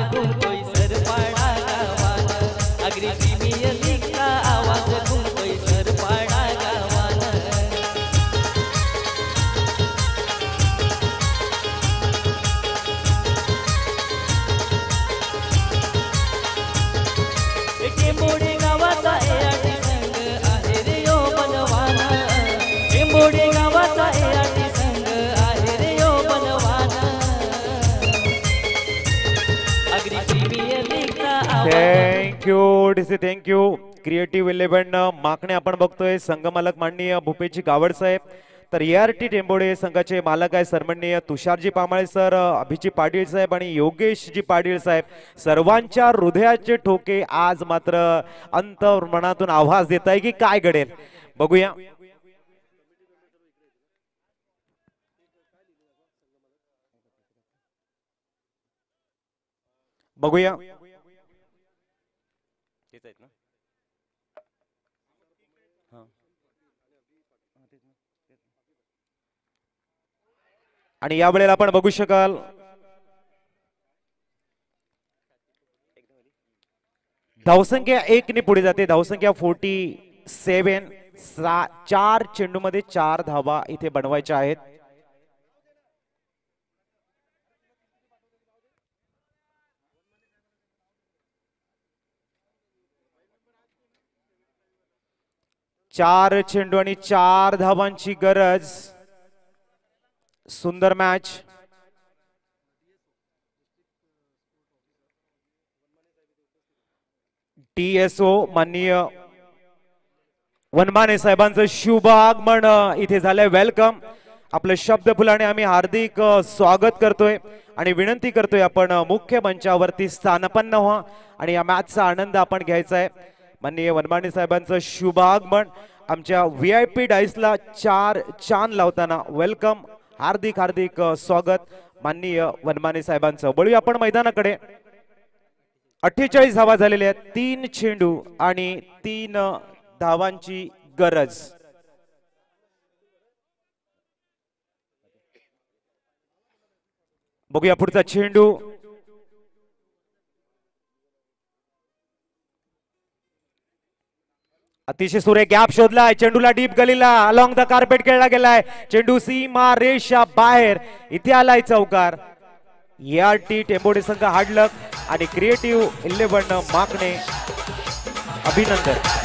थँक्यू डीसी, थँक्यू. क्रिएटिव्ह 11 मागणे आपण बघतोय संघमालक माननीय भूपेजी गावड साहेब. तर ART टेंबोडे संघाचे मालक आहे सन्माननीय तुषारजी पामाळे सर, अभिजी पाटील साहेब आणि योगेशजी पाटील साहेब. सर्वांच्या हृदयाचे ठोके आज मात्र अंतर्मनातून आवाज देत आहे की काय घडेल बघूया. बघूया आणि या वेळेला आपण बघू शकाल धावसंख्या 1 ने पुढे जाते. धावसंख्या 47. 4 चेंडू मध्ये 4 धावा इथे बनवायच्या आहेत. चार चेंडू आणि 4 धावांची गरज. सुंदर मॅच. TSO माननीय वनमाने साहेबांचं शुभ आगमन इथे झालंय. वेलकम. आपलं शब्द फुलाने आम्ही हार्दिक स्वागत करतोय आणि विनंती करतोय आपण मुख्य मंचावरती स्थानपन्न व्हा आणि या मॅचचा आनंद आपण घ्यायचा आहे. माननीय वनमाने साहेबांचं शुभ आगमन. आमच्या VIP डाईसला 4 चान लावताना वेलकम. हार्दिक हार्दिक स्वागत माननीय वनमाने साहेबांचं. वळूया आपण मैदानाकडे. 48 धावा झालेल्या आहेत. 3 चेंडू आणि 3 धावांची गरज. बघूया पुढचा चेंडू. अतिशय सुरेख गॅप शोधलाय. चेंडूला डीप गलीला अलॉंग द कार्पेट खेळला गेलाय. चेंडू सीमा रेषा बाहेर. इथे आलाय चौकार. ART टेंबोडे संघ हाडलक आणि क्रिएटिव्ह 11 माकणे अभिनंदन.